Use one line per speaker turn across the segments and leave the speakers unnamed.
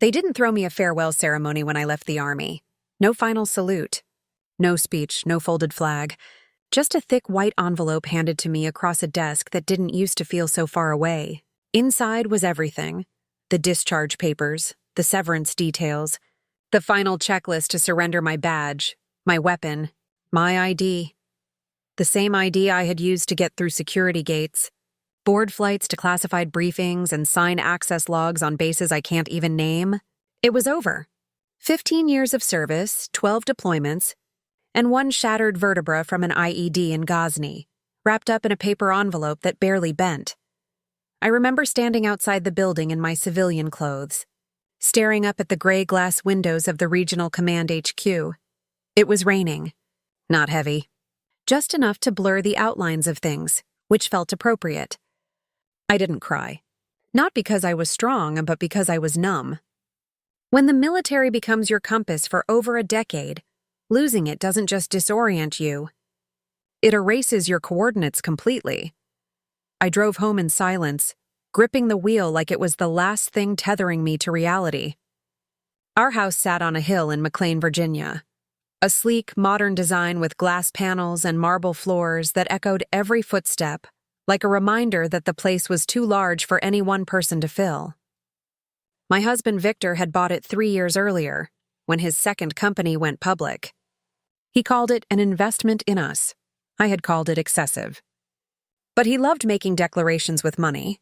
They didn't throw me a farewell ceremony when I left the army. No final salute. No speech, no folded flag. Just a thick white envelope handed to me across a desk that didn't used to feel so far away. Inside was everything. The discharge papers, the severance details, the final checklist to surrender my badge, my weapon, my ID. The same ID I had used to get through security gates, board flights to classified briefings, and sign access logs on bases I can't even name. It was over. 15 years of service, 12 deployments, and one shattered vertebra from an IED in Ghazni, wrapped up in a paper envelope that barely bent. I remember standing outside the building in my civilian clothes, staring up at the gray glass windows of the Regional Command HQ. It was raining. Not heavy. Just enough to blur the outlines of things, which felt appropriate. I didn't cry. Not because I was strong, but because I was numb. When the military becomes your compass for over a decade, losing it doesn't just disorient you. It erases your coordinates completely. I drove home in silence, gripping the wheel like it was the last thing tethering me to reality. Our house sat on a hill in McLean, Virginia. A sleek, modern design with glass panels and marble floors that echoed every footstep, like a reminder that the place was too large for any one person to fill. My husband Victor had bought it 3 years earlier, when his second company went public. He called it an investment in us. I had called it excessive. But he loved making declarations with money,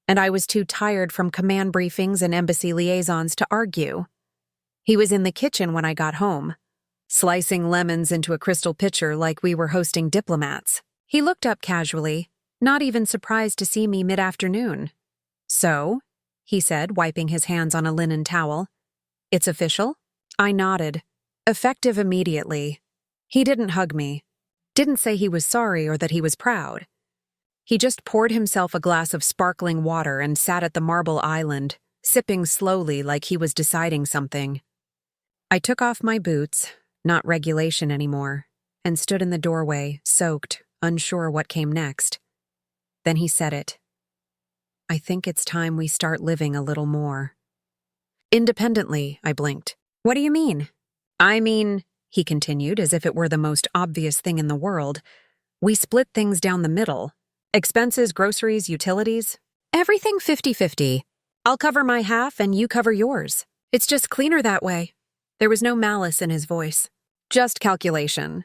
and I was too tired from command briefings and embassy liaisons to argue. He was in the kitchen when I got home, slicing lemons into a crystal pitcher like we were hosting diplomats. He looked up casually, not even surprised to see me mid-afternoon. "So?" he said, wiping his hands on a linen towel. "It's official?" I nodded, effective immediately. He didn't hug me, didn't say he was sorry or that he was proud. He just poured himself a glass of sparkling water and sat at the marble island, sipping slowly like he was deciding something. I took off my boots, not regulation anymore, and stood in the doorway, soaked, unsure what came next. Then he said it. "I think it's time we start living a little more." "Independently," I blinked. "What do you mean?" "I mean," he continued as if it were the most obvious thing in the world, "we split things down the middle. Expenses, groceries, utilities. Everything 50-50. I'll cover my half and you cover yours. It's just cleaner that way." There was no malice in his voice. Just calculation.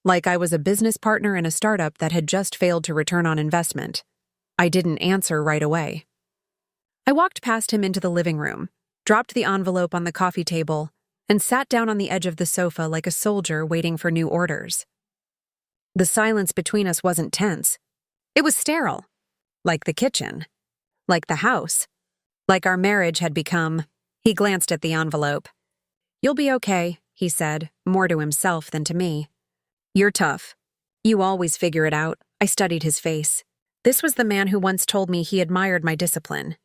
Like I was a business partner in a startup that had just failed to return on investment. I didn't answer right away. I walked past him into the living room, dropped the envelope on the coffee table, and sat down on the edge of the sofa like a soldier waiting for new orders. The silence between us wasn't tense. It was sterile. Like the kitchen. Like the house. Like our marriage had become. He glanced at the envelope. "You'll be okay," he said, more to himself than to me. "You're tough. You always figure it out." I studied his face. This was the man who once told me he admired my discipline,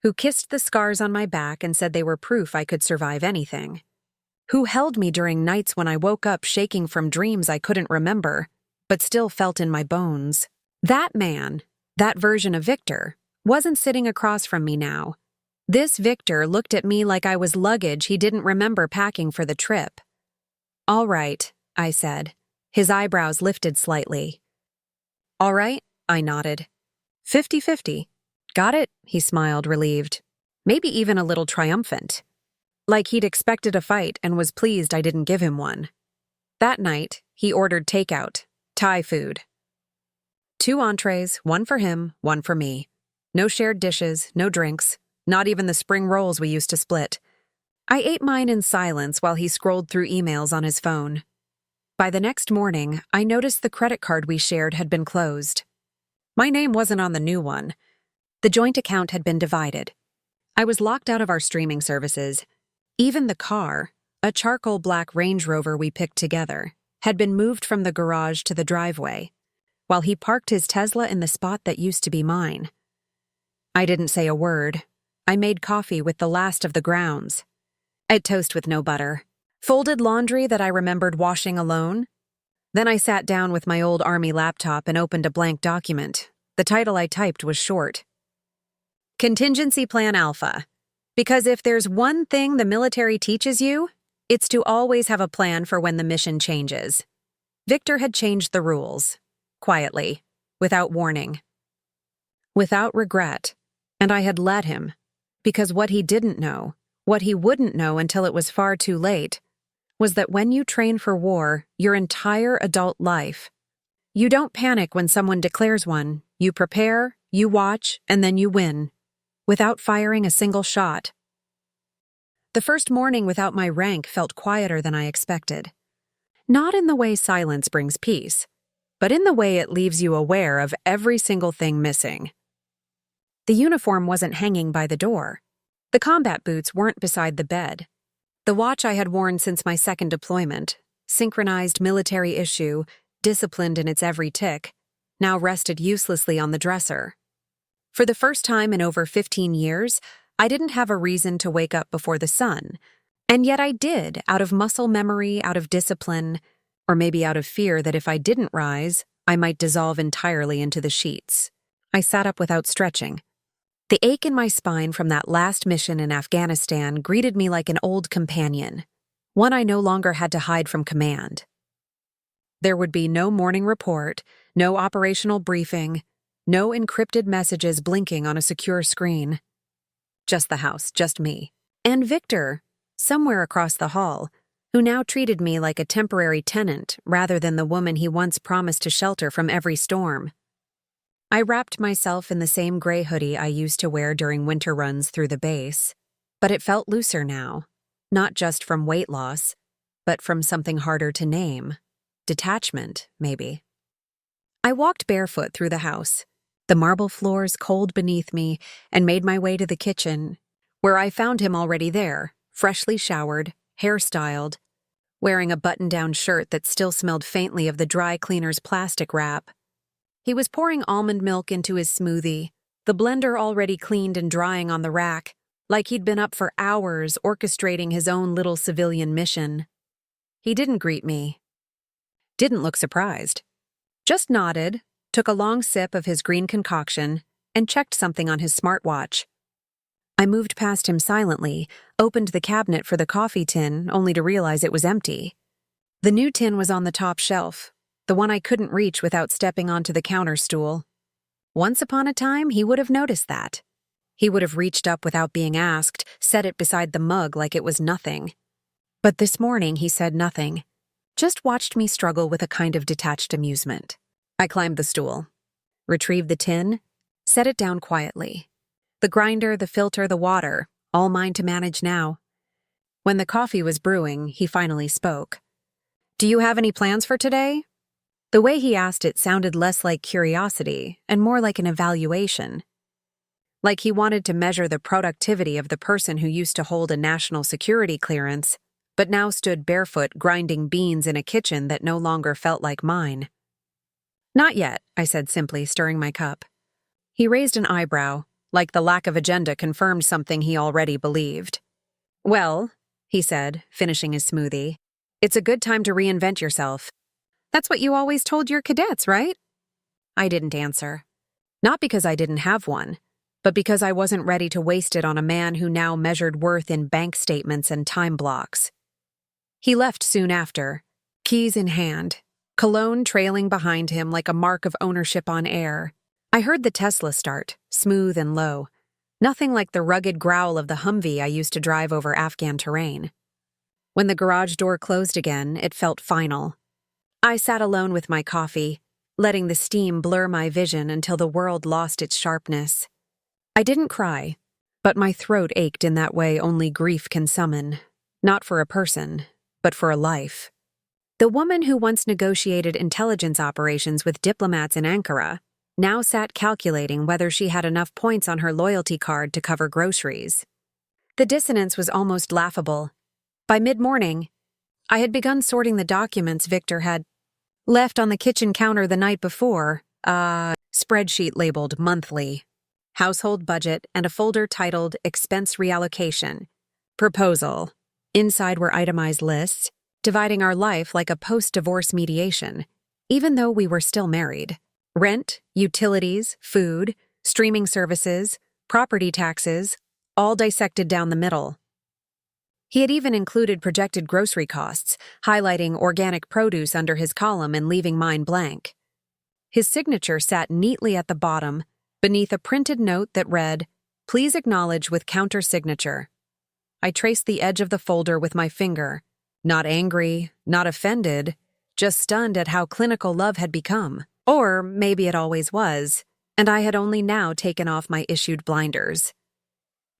who kissed the scars on my back and said they were proof I could survive anything, who held me during nights when I woke up shaking from dreams I couldn't remember, but still felt in my bones. That man, that version of Victor, wasn't sitting across from me now. This Victor looked at me like I was luggage he didn't remember packing for the trip. "All right," I said. His eyebrows lifted slightly. "All right," I nodded. 50-50. "Got it?" he smiled, relieved. Maybe even a little triumphant. Like he'd expected a fight and was pleased I didn't give him one. That night, he ordered takeout, Thai food. 2 entrees, 1 for him, 1 for me. No shared dishes, no drinks, not even the spring rolls we used to split. I ate mine in silence while he scrolled through emails on his phone. By the next morning, I noticed the credit card we shared had been closed. My name wasn't on the new one. The joint account had been divided. I was locked out of our streaming services. Even the car, a charcoal black Range Rover we picked together, had been moved from the garage to the driveway, while he parked his Tesla in the spot that used to be mine. I didn't say a word. I made coffee with the last of the grounds. I'd toast with no butter. Folded laundry that I remembered washing alone. Then I sat down with my old army laptop and opened a blank document. The title I typed was short. Contingency Plan Alpha. Because if there's one thing the military teaches you, it's to always have a plan for when the mission changes. Victor had changed the rules, quietly, without warning, without regret, and I had let him, because what he didn't know, what he wouldn't know until it was far too late, was that when you train for war, your entire adult life, you don't panic when someone declares one, you prepare, you watch, and then you win, without firing a single shot. The first morning without my rank felt quieter than I expected. Not in the way silence brings peace, but in the way it leaves you aware of every single thing missing. The uniform wasn't hanging by the door. The combat boots weren't beside the bed. The watch I had worn since my second deployment, synchronized military issue, disciplined in its every tick, now rested uselessly on the dresser. For the first time in over 15 years, I didn't have a reason to wake up before the sun, and yet I did, out of muscle memory, out of discipline, or maybe out of fear that if I didn't rise, I might dissolve entirely into the sheets. I sat up without stretching. The ache in my spine from that last mission in Afghanistan greeted me like an old companion, one I no longer had to hide from command. There would be no morning report, no operational briefing, no encrypted messages blinking on a secure screen. Just the house, just me. And Victor, somewhere across the hall, who now treated me like a temporary tenant rather than the woman he once promised to shelter from every storm. I wrapped myself in the same gray hoodie I used to wear during winter runs through the base, but it felt looser now, not just from weight loss, but from something harder to name. Detachment, maybe. I walked barefoot through the house, the marble floors cold beneath me, and made my way to the kitchen, where I found him already there, freshly showered, hairstyled, wearing a button-down shirt that still smelled faintly of the dry cleaner's plastic wrap. He was pouring almond milk into his smoothie, the blender already cleaned and drying on the rack, like he'd been up for hours orchestrating his own little civilian mission. He didn't greet me. Didn't look surprised. Just nodded, took a long sip of his green concoction, and checked something on his smartwatch. I moved past him silently, opened the cabinet for the coffee tin, only to realize it was empty. The new tin was on the top shelf, the one I couldn't reach without stepping onto the counter stool. Once upon a time, he would have noticed that. He would have reached up without being asked, set it beside the mug like it was nothing. But this morning, he said nothing, just watched me struggle with a kind of detached amusement. I climbed the stool, retrieved the tin, set it down quietly. The grinder, the filter, the water, all mine to manage now. When the coffee was brewing, he finally spoke. "Do you have any plans for today?" The way he asked it sounded less like curiosity and more like an evaluation. Like he wanted to measure the productivity of the person who used to hold a national security clearance, but now stood barefoot grinding beans in a kitchen that no longer felt like mine. "Not yet," I said simply, stirring my cup. He raised an eyebrow, like the lack of agenda confirmed something he already believed. "Well," he said, finishing his smoothie, "it's a good time to reinvent yourself. That's what you always told your cadets, right?" I didn't answer. Not because I didn't have one, but because I wasn't ready to waste it on a man who now measured worth in bank statements and time blocks. He left soon after, keys in hand, cologne trailing behind him like a mark of ownership on air. I heard the Tesla start, smooth and low, nothing like the rugged growl of the Humvee I used to drive over Afghan terrain. When the garage door closed again, it felt final. I sat alone with my coffee, letting the steam blur my vision until the world lost its sharpness. I didn't cry, but my throat ached in that way only grief can summon, not for a person, but for a life. The woman who once negotiated intelligence operations with diplomats in Ankara now sat calculating whether she had enough points on her loyalty card to cover groceries. The dissonance was almost laughable. By mid-morning, I had begun sorting the documents Victor had left on the kitchen counter the night before, a spreadsheet labeled monthly, household budget, and a folder titled Expense Reallocation, Proposal. Inside were itemized lists, dividing our life like a post-divorce mediation, even though we were still married. Rent, utilities, food, streaming services, property taxes, all dissected down the middle. He had even included projected grocery costs, highlighting organic produce under his column and leaving mine blank. His signature sat neatly at the bottom, beneath a printed note that read, "Please acknowledge with counter-signature." I traced the edge of the folder with my finger, not angry, not offended, just stunned at how clinical love had become. Or maybe it always was, and I had only now taken off my issued blinders.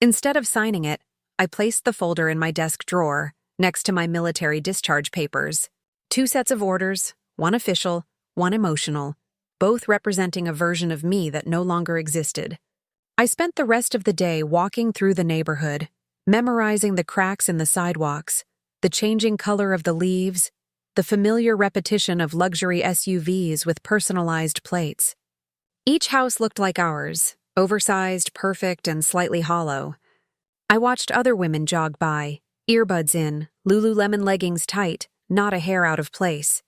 Instead of signing it, I placed the folder in my desk drawer, next to my military discharge papers. 2 sets of orders, one official, one emotional, both representing a version of me that no longer existed. I spent the rest of the day walking through the neighborhood, memorizing the cracks in the sidewalks, the changing color of the leaves, the familiar repetition of luxury SUVs with personalized plates. Each house looked like ours, oversized, perfect, and slightly hollow. I watched other women jog by, earbuds in, Lululemon leggings tight, not a hair out of place.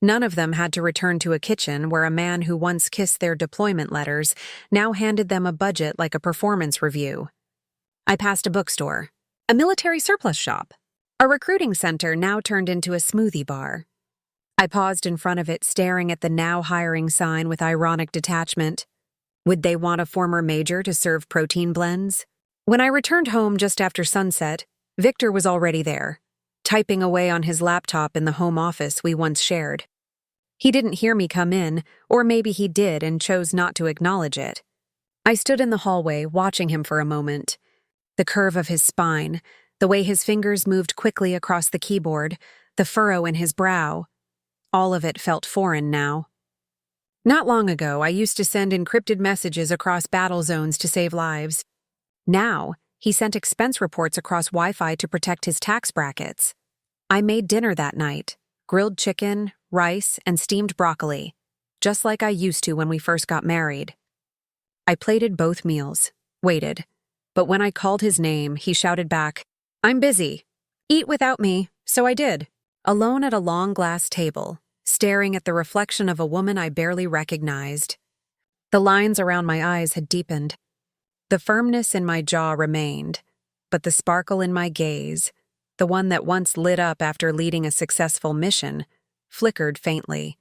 None of them had to return to a kitchen where a man who once kissed their deployment letters now handed them a budget like a performance review. I passed a bookstore, a military surplus shop, a recruiting center now turned into a smoothie bar. I paused in front of it, staring at the now hiring sign with ironic detachment. Would they want a former major to serve protein blends? When I returned home just after sunset, Victor was already there, typing away on his laptop in the home office we once shared. He didn't hear me come in, or maybe he did and chose not to acknowledge it. I stood in the hallway, watching him for a moment. The curve of his spine, the way his fingers moved quickly across the keyboard, the furrow in his brow. All of it felt foreign now. Not long ago, I used to send encrypted messages across battle zones to save lives. Now, he sent expense reports across Wi-Fi to protect his tax brackets. I made dinner that night, grilled chicken, rice, and steamed broccoli, just like I used to when we first got married. I plated both meals, waited, but when I called his name, he shouted back, "I'm busy. Eat without me," so I did, alone at a long glass table, staring at the reflection of a woman I barely recognized. The lines around my eyes had deepened. The firmness in my jaw remained, but the sparkle in my gaze, the one that once lit up after leading a successful mission, flickered faintly.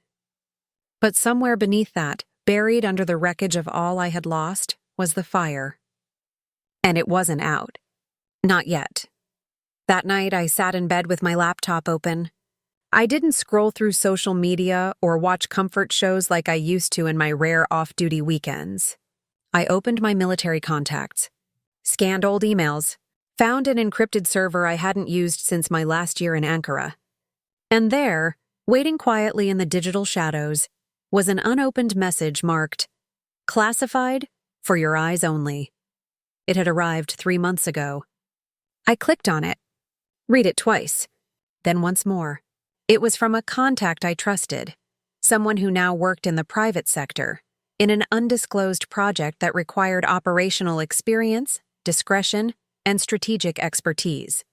But somewhere beneath that, buried under the wreckage of all I had lost, was the fire. And it wasn't out. Not yet. That night, I sat in bed with my laptop open. I didn't scroll through social media or watch comfort shows like I used to in my rare off-duty weekends. I opened my military contacts, scanned old emails, found an encrypted server I hadn't used since my last year in Ankara. And there, waiting quietly in the digital shadows, was an unopened message marked, "Classified, for your eyes only." It had arrived 3 months ago. I clicked on it. Read it twice. Then once more. It was from a contact I trusted, someone who now worked in the private sector, in an undisclosed project that required operational experience, discretion, and strategic expertise.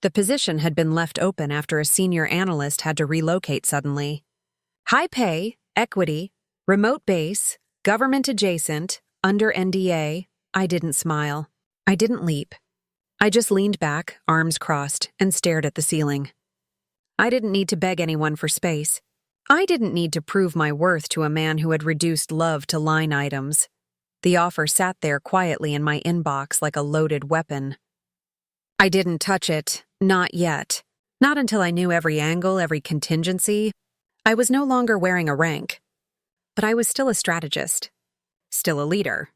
The position had been left open after a senior analyst had to relocate suddenly. High pay, equity, remote base, government adjacent, under NDA. I didn't smile. I didn't leap. I just leaned back, arms crossed, and stared at the ceiling. I didn't need to beg anyone for space. I didn't need to prove my worth to a man who had reduced love to line items. The offer sat there quietly in my inbox like a loaded weapon. I didn't touch it, not yet. Not until I knew every angle, every contingency. I was no longer wearing a rank. But I was still a strategist. Still a leader.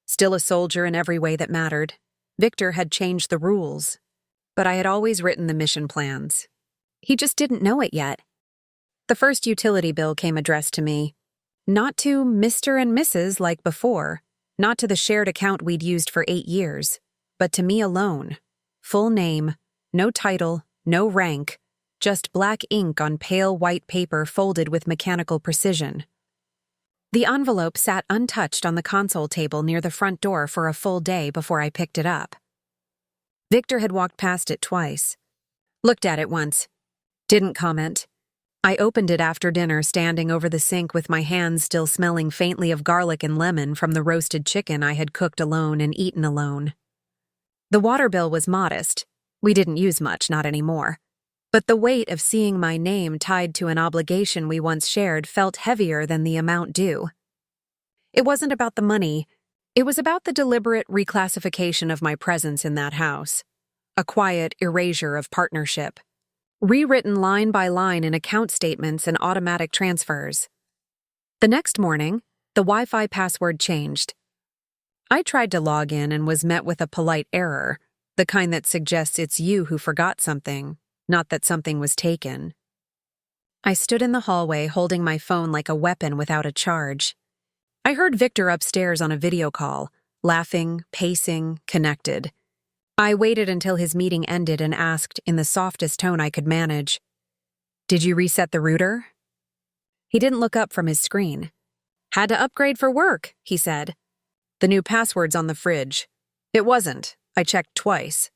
Still a soldier in every way that mattered. Victor had changed the rules. But I had always written the mission plans. He just didn't know it yet. The first utility bill came addressed to me. Not to Mr. and Mrs. like before, not to the shared account we'd used for 8 years, but to me alone. Full name, no title, no rank, just black ink on pale white paper folded with mechanical precision. The envelope sat untouched on the console table near the front door for a full day before I picked it up. Victor had walked past it twice. Looked at it once. Didn't comment. I opened it after dinner, standing over the sink with my hands still smelling faintly of garlic and lemon from the roasted chicken I had cooked alone and eaten alone. The water bill was modest. We didn't use much, not anymore. But the weight of seeing my name tied to an obligation we once shared felt heavier than the amount due. It wasn't about the money. It was about the deliberate reclassification of my presence in that house. A quiet erasure of partnership. Rewritten line by line in account statements and automatic transfers. The next morning, the Wi-Fi password changed. I tried to log in and was met with a polite error, the kind that suggests it's you who forgot something, not that something was taken. I stood in the hallway holding my phone like a weapon without a charge. I heard Victor upstairs on a video call, laughing, pacing, connected. I waited until his meeting ended and asked in the softest tone I could manage, "Did you reset the router?" He didn't look up from his screen. "Had to upgrade for work," he said. "The new password's on the fridge." It wasn't. I checked twice.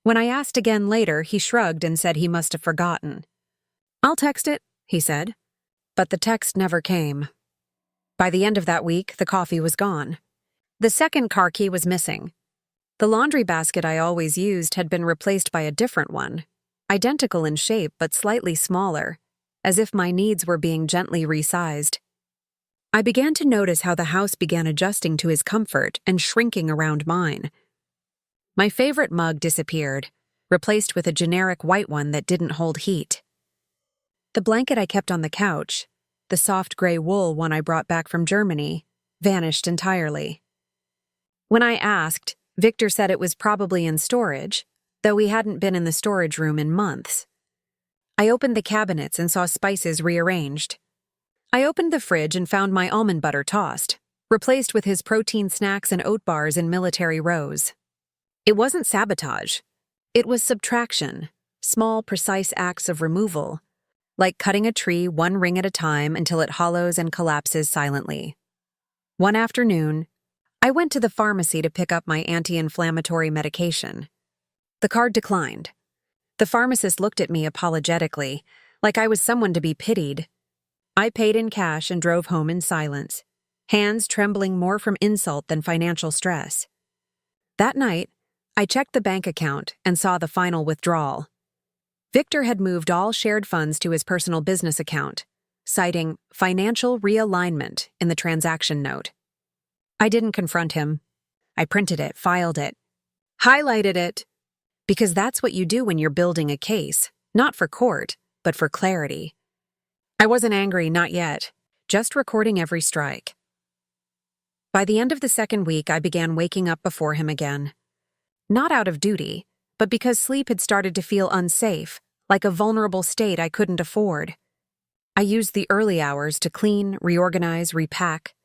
When I asked again later, he shrugged and said he must have forgotten. "I'll text it," he said. But the text never came. By the end of that week, the coffee was gone. The second car key was missing. The laundry basket I always used had been replaced by a different one, identical in shape but slightly smaller, as if my needs were being gently resized. I began to notice how the house began adjusting to his comfort and shrinking around mine. My favorite mug disappeared, replaced with a generic white one that didn't hold heat. The blanket I kept on the couch, the soft gray wool one I brought back from Germany, vanished entirely. When I asked, Victor said it was probably in storage, though he hadn't been in the storage room in months. I opened the cabinets and saw spices rearranged. I opened the fridge and found my almond butter tossed, replaced with his protein snacks and oat bars in military rows. It wasn't sabotage. It was subtraction, small, precise acts of removal, like cutting a tree one ring at a time until it hollows and collapses silently. One afternoon, I went to the pharmacy to pick up my anti-inflammatory medication. The card declined. The pharmacist looked at me apologetically, like I was someone to be pitied. I paid in cash and drove home in silence, hands trembling more from insult than financial stress. That night, I checked the bank account and saw the final withdrawal. Victor had moved all shared funds to his personal business account, citing financial realignment in the transaction note. I didn't confront him. I printed it, filed it, highlighted it, because that's what you do when you're building a case, not for court, but for clarity. I wasn't angry, not yet, just recording every strike. By the end of the second week, I began waking up before him again. Not out of duty, but because sleep had started to feel unsafe, like a vulnerable state I couldn't afford. I used the early hours to clean, reorganize, repack.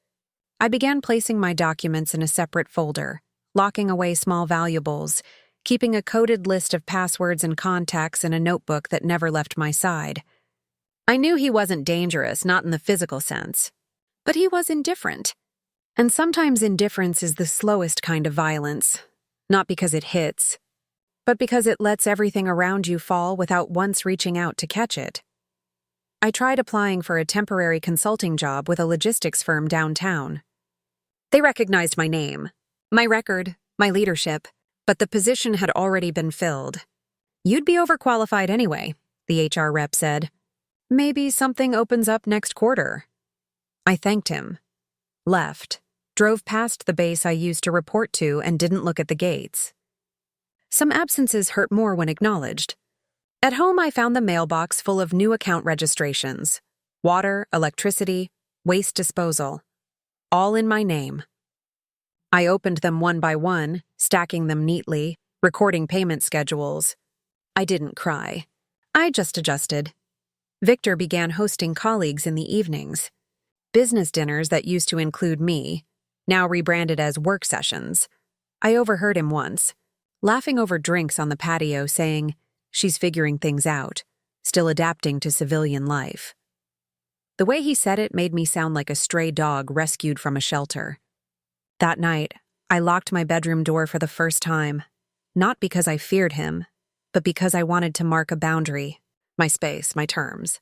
I began placing my documents in a separate folder, locking away small valuables, keeping a coded list of passwords and contacts in a notebook that never left my side. I knew he wasn't dangerous, not in the physical sense, but he was indifferent. And sometimes indifference is the slowest kind of violence, not because it hits, but because it lets everything around you fall without once reaching out to catch it. I tried applying for a temporary consulting job with a logistics firm downtown. They recognized my name, my record, my leadership, but the position had already been filled. "You'd be overqualified anyway," the HR rep said. "Maybe something opens up next quarter." I thanked him, left, drove past the base I used to report to and didn't look at the gates. Some absences hurt more when acknowledged. At home, I found the mailbox full of new account registrations, water, electricity, waste disposal, all in my name. I opened them one by one, stacking them neatly, recording payment schedules. I didn't cry. I just adjusted. Victor began hosting colleagues in the evenings. Business dinners that used to include me, now rebranded as work sessions. I overheard him once, laughing over drinks on the patio, saying, "She's figuring things out, still adapting to civilian life." The way he said it made me sound like a stray dog rescued from a shelter. That night, I locked my bedroom door for the first time, not because I feared him, but because I wanted to mark a boundary, my space, my terms.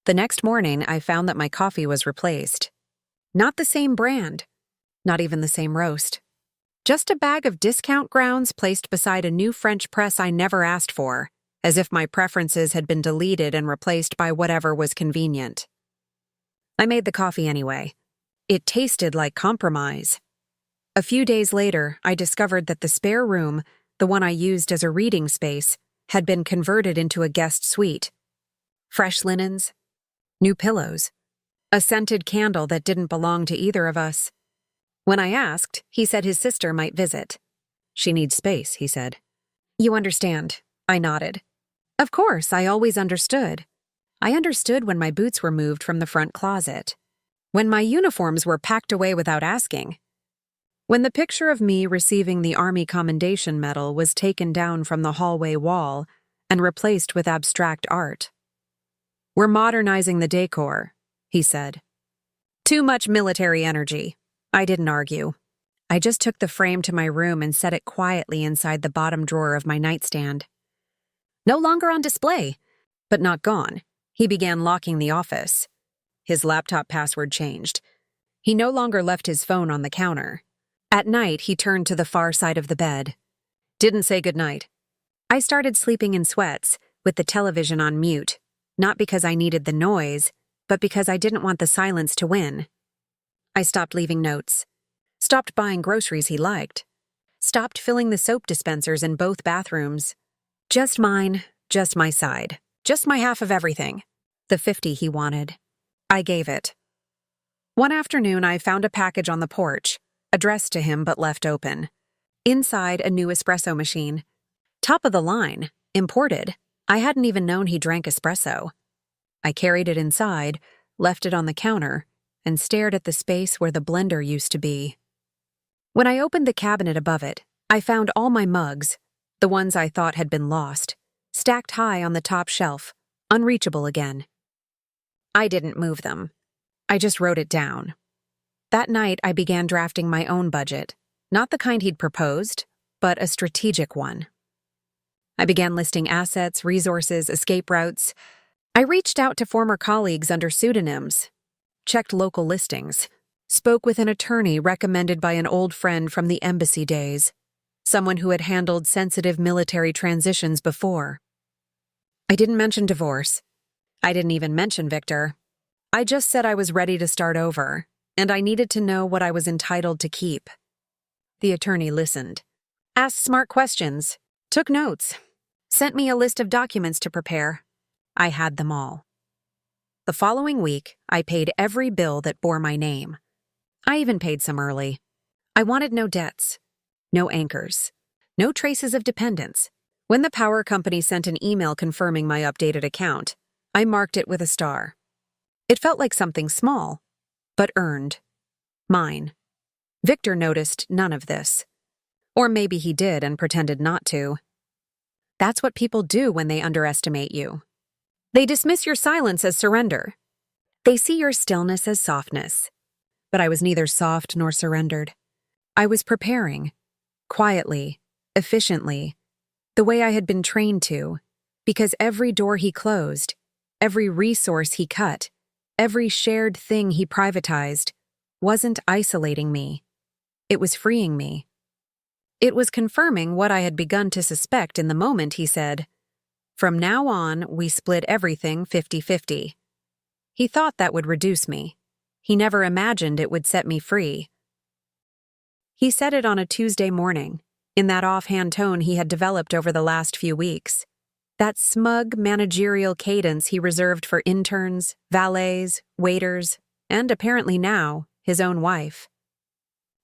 The next morning, I found that my coffee was replaced. Not the same brand, not even the same roast, Just a bag of discount grounds placed beside a new French press I never asked for, as if my preferences had been deleted and replaced by whatever was convenient. I made the coffee anyway. It tasted like compromise. A few days later, I discovered that the spare room, the one I used as a reading space, had been converted into a guest suite. Fresh linens, new pillows, a scented candle that didn't belong to either of us. When I asked, he said his sister might visit. She needs space, he said. You understand, I nodded. Of course, I always understood. I understood when my boots were moved from the front closet. When my uniforms were packed away without asking. When the picture of me receiving the Army Commendation Medal was taken down from the hallway wall and replaced with abstract art. We're modernizing the decor, he said. Too much military energy. I didn't argue. I just took the frame to my room and set it quietly inside the bottom drawer of my nightstand. No longer on display, but not gone. He began locking the office. His laptop password changed. He no longer left his phone on the counter. At night, he turned to the far side of the bed. Didn't say goodnight. I started sleeping in sweats, with the television on mute, not because I needed the noise, but because I didn't want the silence to win. I stopped leaving notes, stopped buying groceries he liked, stopped filling the soap dispensers in both bathrooms. Just mine, just my side, just my half of everything. The 50 he wanted. I gave it. One afternoon, I found a package on the porch, addressed to him but left open. Inside, a new espresso machine. Top of the line, imported. I hadn't even known he drank espresso. I carried it inside, left it on the counter, and stared at the space where the blender used to be. When I opened the cabinet above it, I found all my mugs, the ones I thought had been lost, stacked high on the top shelf, unreachable again. I didn't move them. I just wrote it down. That night, I began drafting my own budget, not the kind he'd proposed, but a strategic one. I began listing assets, resources, escape routes. I reached out to former colleagues under pseudonyms, checked local listings, spoke with an attorney recommended by an old friend from the embassy days, someone who had handled sensitive military transitions before. I didn't mention divorce. I didn't even mention Victor. I just said I was ready to start over, and I needed to know what I was entitled to keep. The attorney listened, asked smart questions, took notes, sent me a list of documents to prepare. I had them all. The following week, I paid every bill that bore my name. I even paid some early. I wanted no debts, no anchors, no traces of dependence. When the power company sent an email confirming my updated account, I marked it with a star. It felt like something small, but earned. Mine. Victor noticed none of this. Or maybe he did and pretended not to. That's what people do when they underestimate you. They dismiss your silence as surrender. They see your stillness as softness. But I was neither soft nor surrendered. I was preparing, quietly, efficiently, the way I had been trained to, because every door he closed, every resource he cut, every shared thing he privatized, wasn't isolating me. It was freeing me. It was confirming what I had begun to suspect in the moment he said, "From now on, we split everything 50-50. He thought that would reduce me. He never imagined it would set me free. He said it on a Tuesday morning, in that offhand tone he had developed over the last few weeks. That smug managerial cadence he reserved for interns, valets, waiters, and apparently now, his own wife.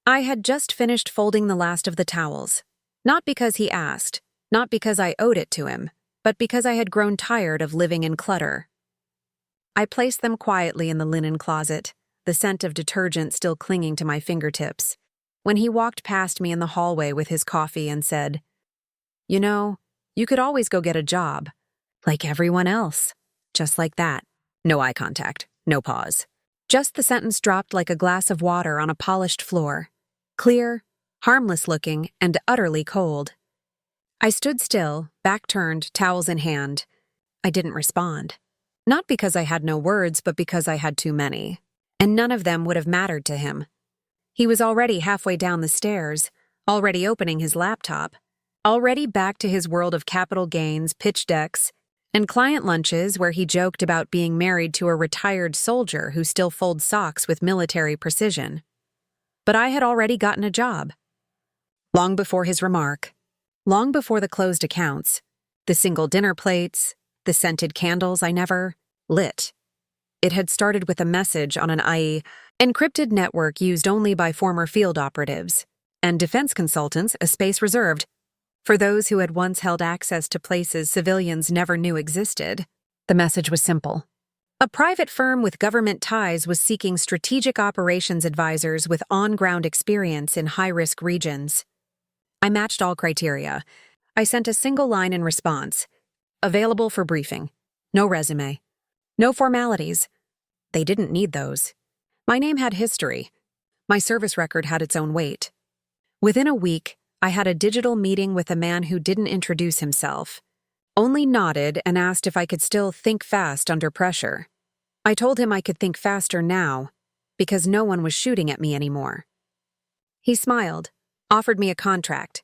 I had just finished folding the last of the towels, not because he asked, not because I owed it to him, but because I had grown tired of living in clutter. I placed them quietly in the linen closet, the scent of detergent still clinging to my fingertips, when he walked past me in the hallway with his coffee and said, "You know, you could always go get a job, like everyone else." Just like that. No eye contact, no pause. Just the sentence dropped like a glass of water on a polished floor, clear, harmless-looking, and utterly cold. I stood still, back turned, towels in hand. I didn't respond. Not because I had no words, but because I had too many. And none of them would have mattered to him. He was already halfway down the stairs, already opening his laptop, already back to his world of capital gains, pitch decks, and client lunches where he joked about being married to a retired soldier who still folds socks with military precision. But I had already gotten a job. Long before his remark, long before the closed accounts, the single dinner plates, the scented candles I never lit. It had started with a message on an IE encrypted network used only by former field operatives and defense consultants, a space reserved for those who had once held access to places civilians never knew existed. The message was simple. A private firm with government ties was seeking strategic operations advisors with on-ground experience in high-risk regions. I matched all criteria. I sent a single line in response. Available for briefing. No resume. No formalities. They didn't need those. My name had history. My service record had its own weight. Within a week, I had a digital meeting with a man who didn't introduce himself, only nodded and asked if I could still think fast under pressure. I told him I could think faster now, because no one was shooting at me anymore. He smiled, offered me a contract.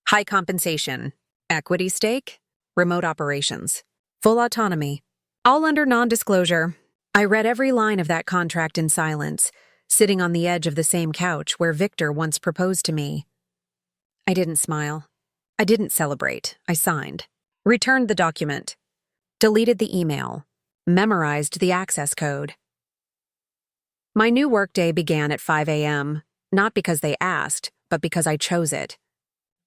High compensation, equity stake, remote operations, full autonomy, all under non-disclosure. I read every line of that contract in silence, sitting on the edge of the same couch where Victor once proposed to me. I didn't smile. I didn't celebrate. I signed. Returned the document. Deleted the email. Memorized the access code. My new workday began at 5 a.m., not because they asked, but because I chose it.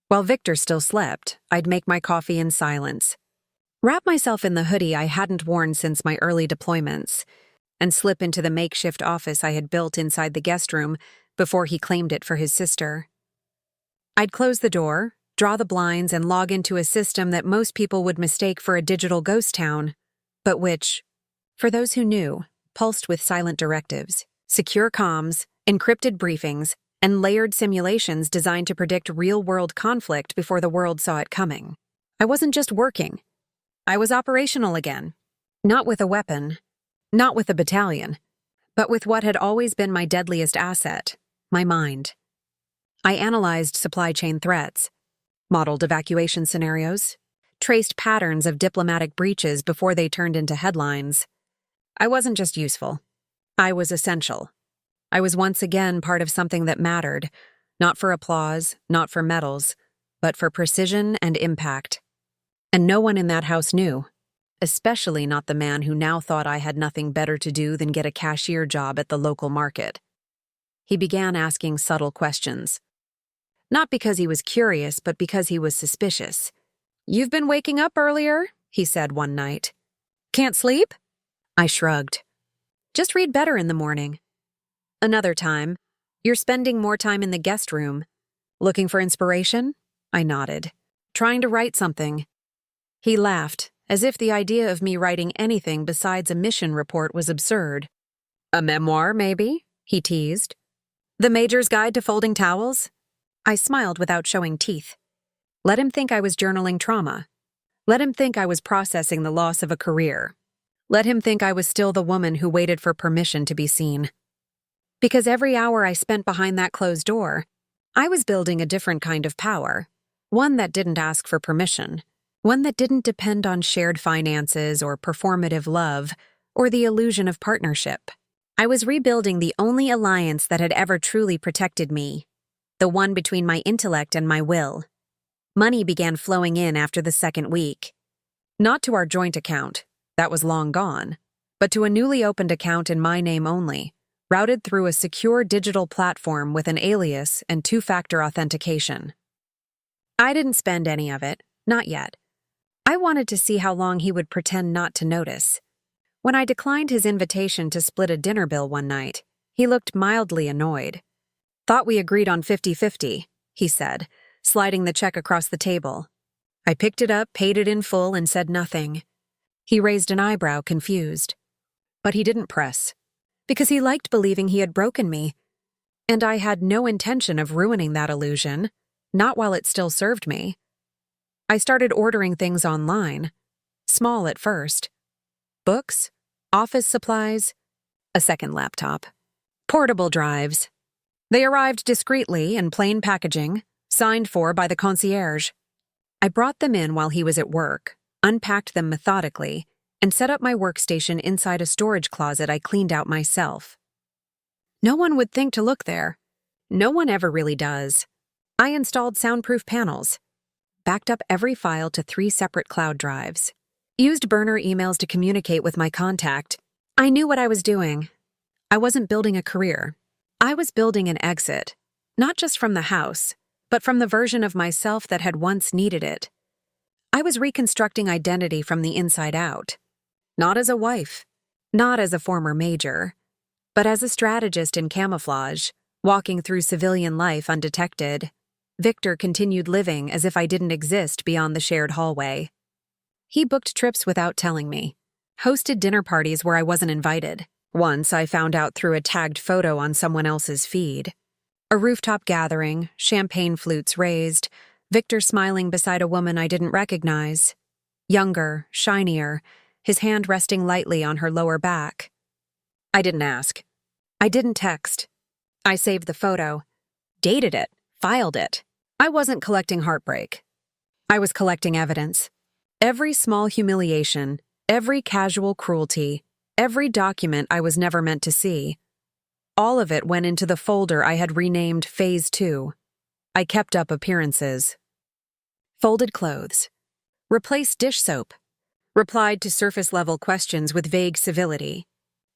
While Victor still slept, I'd make my coffee in silence, wrap myself in the hoodie I hadn't worn since my early deployments, and slip into the makeshift office I had built inside the guest room before he claimed it for his sister. I'd close the door, draw the blinds, and log into a system that most people would mistake for a digital ghost town, but which, for those who knew, pulsed with silent directives, secure comms, encrypted briefings, and layered simulations designed to predict real-world conflict before the world saw it coming. I wasn't just working. I was operational again. Not with a weapon, not with a battalion, but with what had always been my deadliest asset, my mind. I analyzed supply chain threats, modeled evacuation scenarios, traced patterns of diplomatic breaches before they turned into headlines. I wasn't just useful. I was essential. I was once again part of something that mattered, not for applause, not for medals, but for precision and impact. And no one in that house knew, especially not the man who now thought I had nothing better to do than get a cashier job at the local market. He began asking subtle questions. Not because he was curious, but because he was suspicious. "You've been waking up earlier," he said one night. "Can't sleep?" I shrugged. "Just read better in the morning." Another time, "You're spending more time in the guest room." "Looking for inspiration?" I nodded. "Trying to write something." He laughed, as if the idea of me writing anything besides a mission report was absurd. "A memoir, maybe?" he teased. "The Major's Guide to Folding Towels?" I smiled without showing teeth. Let him think I was journaling trauma. Let him think I was processing the loss of a career. Let him think I was still the woman who waited for permission to be seen. Because every hour I spent behind that closed door, I was building a different kind of power, one that didn't ask for permission, one that didn't depend on shared finances or performative love or the illusion of partnership. I was rebuilding the only alliance that had ever truly protected me, the one between my intellect and my will. Money began flowing in after the second week. Not to our joint account, that was long gone, but to a newly opened account in my name only, routed through a secure digital platform with an alias and two-factor authentication. I didn't spend any of it, not yet. I wanted to see how long he would pretend not to notice. When I declined his invitation to split a dinner bill one night, he looked mildly annoyed. "Thought we agreed on 50-50, he said, sliding the check across the table. I picked it up, paid it in full, and said nothing. He raised an eyebrow, confused. But he didn't press, because he liked believing he had broken me. And I had no intention of ruining that illusion, not while it still served me. I started ordering things online, small at first. Books, office supplies, a second laptop, portable drives. They arrived discreetly in plain packaging, signed for by the concierge. I brought them in while he was at work, unpacked them methodically, and set up my workstation inside a storage closet I cleaned out myself. No one would think to look there. No one ever really does. I installed soundproof panels, backed up every file to 3 separate cloud drives, used burner emails to communicate with my contact. I knew what I was doing. I wasn't building a career. I was building an exit, not just from the house, but from the version of myself that had once needed it. I was reconstructing identity from the inside out. Not as a wife, not as a former major, but as a strategist in camouflage, walking through civilian life undetected. Victor continued living as if I didn't exist beyond the shared hallway. He booked trips without telling me, hosted dinner parties where I wasn't invited. Once I found out through a tagged photo on someone else's feed. A rooftop gathering, champagne flutes raised, Victor smiling beside a woman I didn't recognize. Younger, shinier, his hand resting lightly on her lower back. I didn't ask. I didn't text. I saved the photo, dated it, filed it. I wasn't collecting heartbreak. I was collecting evidence. Every small humiliation, every casual cruelty, every document I was never meant to see. All of it went into the folder I had renamed Phase 2. I kept up appearances. Folded clothes. Replaced dish soap. Replied to surface-level questions with vague civility.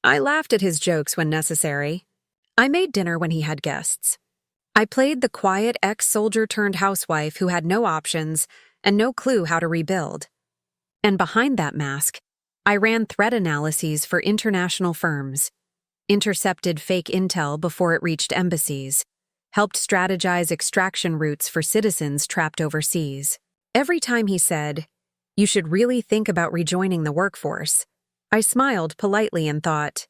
I laughed at his jokes when necessary. I made dinner when he had guests. I played the quiet ex-soldier-turned-housewife who had no options and no clue how to rebuild. And behind that mask, I ran threat analyses for international firms, intercepted fake intel before it reached embassies, helped strategize extraction routes for citizens trapped overseas. Every time he said, "You should really think about rejoining the workforce," I smiled politely and thought,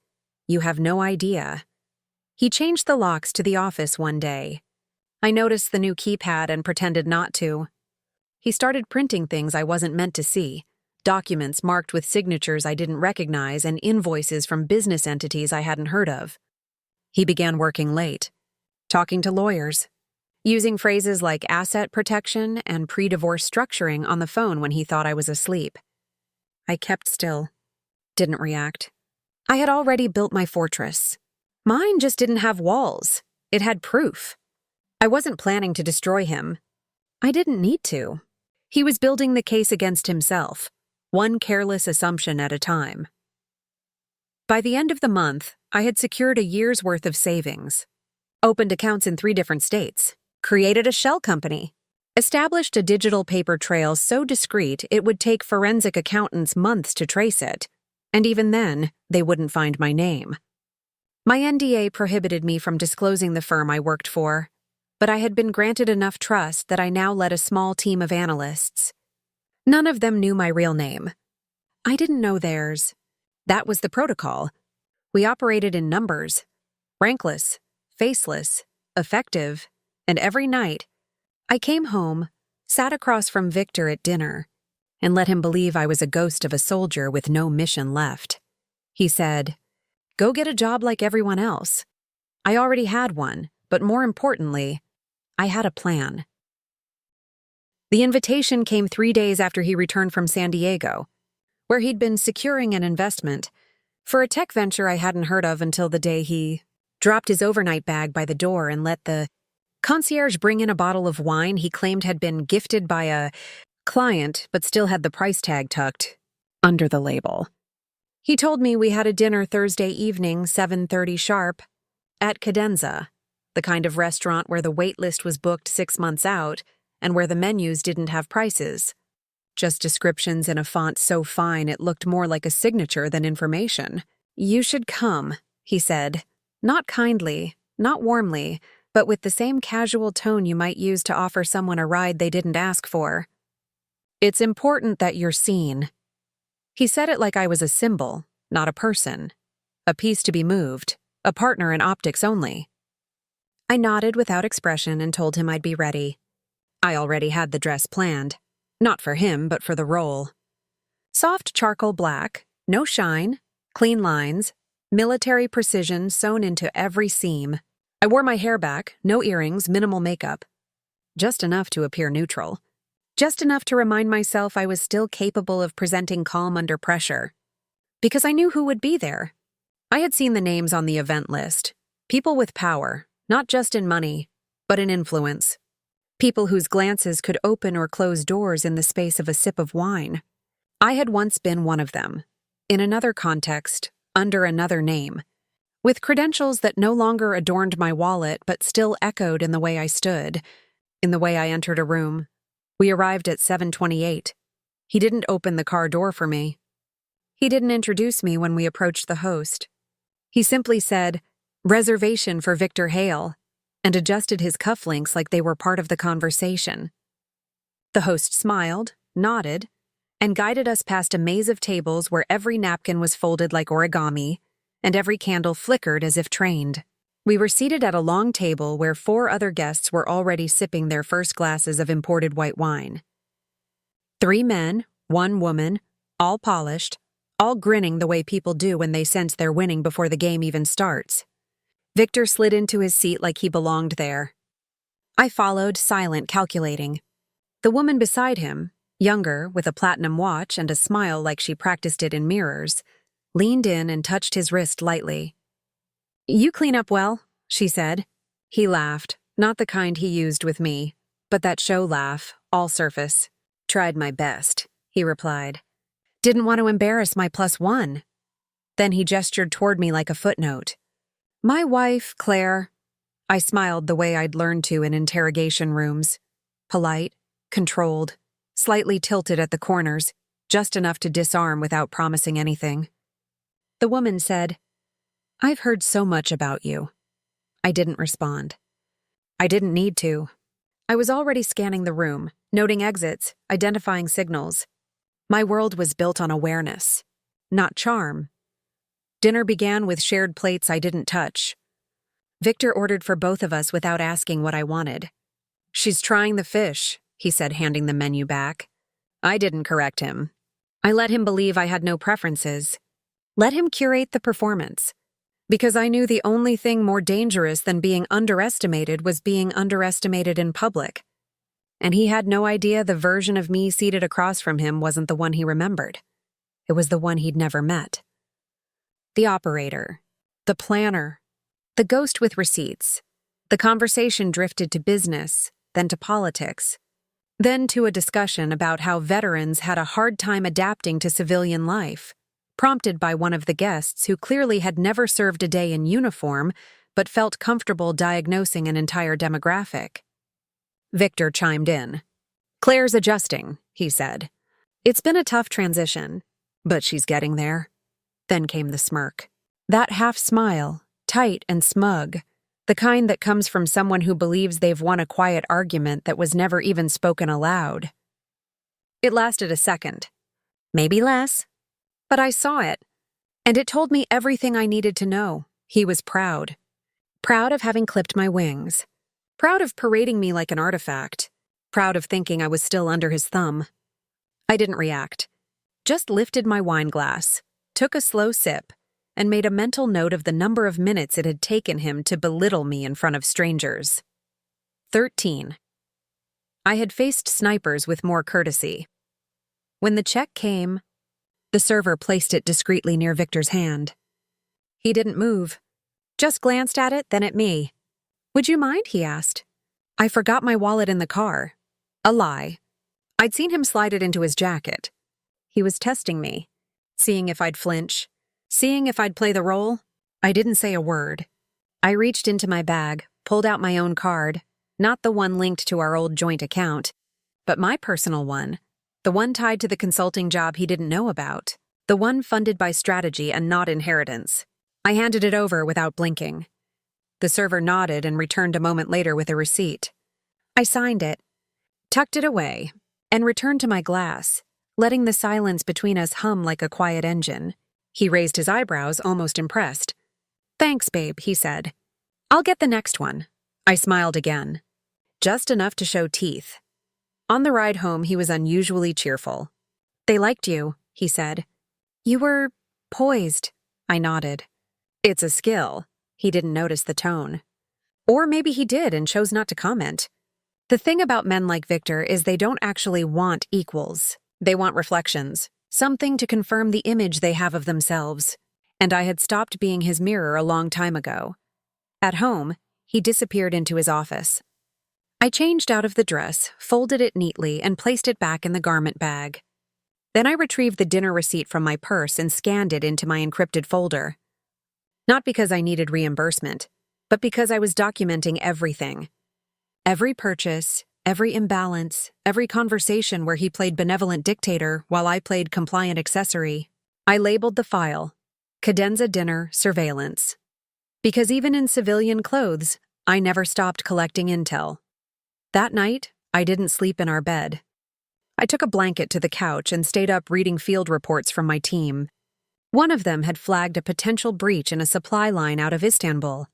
"You have no idea." He changed the locks to the office one day. I noticed the new keypad and pretended not to. He started printing things I wasn't meant to see, documents marked with signatures I didn't recognize and invoices from business entities I hadn't heard of. He began working late, talking to lawyers, using phrases like asset protection and pre-divorce structuring on the phone when he thought I was asleep. I kept still, didn't react. I had already built my fortress. Mine just didn't have walls. It had proof. I wasn't planning to destroy him. I didn't need to. He was building the case against himself, one careless assumption at a time. By the end of the month, I had secured a year's worth of savings, opened accounts in 3 different states, created a shell company, established a digital paper trail so discreet it would take forensic accountants months to trace it, and even then, they wouldn't find my name. My NDA prohibited me from disclosing the firm I worked for, but I had been granted enough trust that I now led a small team of analysts. None of them knew my real name. I didn't know theirs. That was the protocol. We operated in numbers, rankless, faceless, effective, and every night, I came home, sat across from Victor at dinner, and let him believe I was a ghost of a soldier with no mission left. He said, "Go get a job like everyone else." I already had one, but more importantly, I had a plan. The invitation came 3 days after he returned from San Diego, where he'd been securing an investment for a tech venture I hadn't heard of until the day he dropped his overnight bag by the door and let the concierge bring in a bottle of wine he claimed had been gifted by a client but still had the price tag tucked under the label. He told me we had a dinner Thursday evening, 7:30 sharp, at Cadenza, the kind of restaurant where the wait list was booked 6 months out and where the menus didn't have prices. Just descriptions in a font so fine it looked more like a signature than information. "You should come," he said. Not kindly, not warmly, but with the same casual tone you might use to offer someone a ride they didn't ask for. "It's important that you're seen." He said it like I was a symbol, not a person. A piece to be moved, a partner in optics only. I nodded without expression and told him I'd be ready. I already had the dress planned. Not for him, but for the role. Soft charcoal black, no shine, clean lines, military precision sewn into every seam. I wore my hair back, no earrings, minimal makeup. just enough to appear neutral. Just enough to remind myself I was still capable of presenting calm under pressure. Because I knew who would be there. I had seen the names on the event list. People with power, not just in money, but in influence. People whose glances could open or close doors in the space of a sip of wine. I had once been one of them, in another context, under another name, with credentials that no longer adorned my wallet but still echoed in the way I stood, in the way I entered a room. We arrived at 7:28. He didn't open the car door for me. He didn't introduce me when we approached the host. He simply said, "Reservation for Victor Hale," and adjusted his cufflinks like they were part of the conversation. The host smiled, nodded, and guided us past a maze of tables where every napkin was folded like origami, and every candle flickered as if trained. We were seated at a long table where 4 other guests were already sipping their first glasses of imported white wine. 3 men, 1 woman, all polished, all grinning the way people do when they sense they're winning before the game even starts. Victor slid into his seat like he belonged there. I followed, silent, calculating. The woman beside him, younger, with a platinum watch and a smile like she practiced it in mirrors, leaned in and touched his wrist lightly. "You clean up well," she said. He laughed, not the kind he used with me, but that show laugh, all surface. "Tried my best," he replied. "Didn't want to embarrass my +1. Then he gestured toward me like a footnote. "My wife, Claire." I smiled the way I'd learned to in interrogation rooms. Polite, controlled, slightly tilted at the corners, just enough to disarm without promising anything. The woman said, "I've heard so much about you." I didn't respond. I didn't need to. I was already scanning the room, noting exits, identifying signals. My world was built on awareness, not charm. Dinner began with shared plates I didn't touch. Victor ordered for both of us without asking what I wanted. "She's trying the fish," he said, handing the menu back. I didn't correct him. I let him believe I had no preferences. Let him curate the performance. Because I knew the only thing more dangerous than being underestimated was being underestimated in public. And he had no idea the version of me seated across from him wasn't the one he remembered. It was the one he'd never met. The operator, the planner, the ghost with receipts. The conversation drifted to business, then to politics, then to a discussion about how veterans had a hard time adapting to civilian life, prompted by one of the guests who clearly had never served a day in uniform but felt comfortable diagnosing an entire demographic. Victor chimed in. "Claire's adjusting," he said. "It's been a tough transition, but she's getting there." Then came the smirk. That half smile, tight and smug, the kind that comes from someone who believes they've won a quiet argument that was never even spoken aloud. It lasted a second. Maybe less. But I saw it, and it told me everything I needed to know. He was proud. Proud of having clipped my wings. Proud of parading me like an artifact. Proud of thinking I was still under his thumb. I didn't react. Just lifted my wine glass, took a slow sip, and made a mental note of the number of minutes it had taken him to belittle me in front of strangers. 13. I had faced snipers with more courtesy. When the check came, the server placed it discreetly near Victor's hand. He didn't move, just glanced at it, then at me. "Would you mind?" he asked. I forgot my wallet in the car. A lie. I'd seen him slide it into his jacket. He was testing me, seeing if I'd flinch, seeing if I'd play the role. I didn't say a word. I reached into my bag, pulled out my own card, not the one linked to our old joint account, but my personal one. The one tied to the consulting job he didn't know about. The one funded by strategy and not inheritance. I handed it over without blinking. The server nodded and returned a moment later with a receipt. I signed it, tucked it away, and returned to my glass, letting the silence between us hum like a quiet engine. He raised his eyebrows, almost impressed. "Thanks, babe," he said. "I'll get the next one." I smiled again. Just enough to show teeth. On the ride home, he was unusually cheerful. "They liked you," he said. "You were poised." I nodded. "It's a skill." He didn't notice the tone. Or maybe he did and chose not to comment. The thing about men like Victor is they don't actually want equals. They want reflections, something to confirm the image they have of themselves. And I had stopped being his mirror a long time ago. At home, he disappeared into his office. I changed out of the dress, folded it neatly, and placed it back in the garment bag. Then I retrieved the dinner receipt from my purse and scanned it into my encrypted folder. Not because I needed reimbursement, but because I was documenting everything. Every purchase, every imbalance, every conversation where he played benevolent dictator while I played compliant accessory. I labeled the file, Cadenza Dinner Surveillance. Because even in civilian clothes, I never stopped collecting intel. That night, I didn't sleep in our bed. I took a blanket to the couch and stayed up reading field reports from my team. One of them had flagged a potential breach in a supply line out of Istanbul.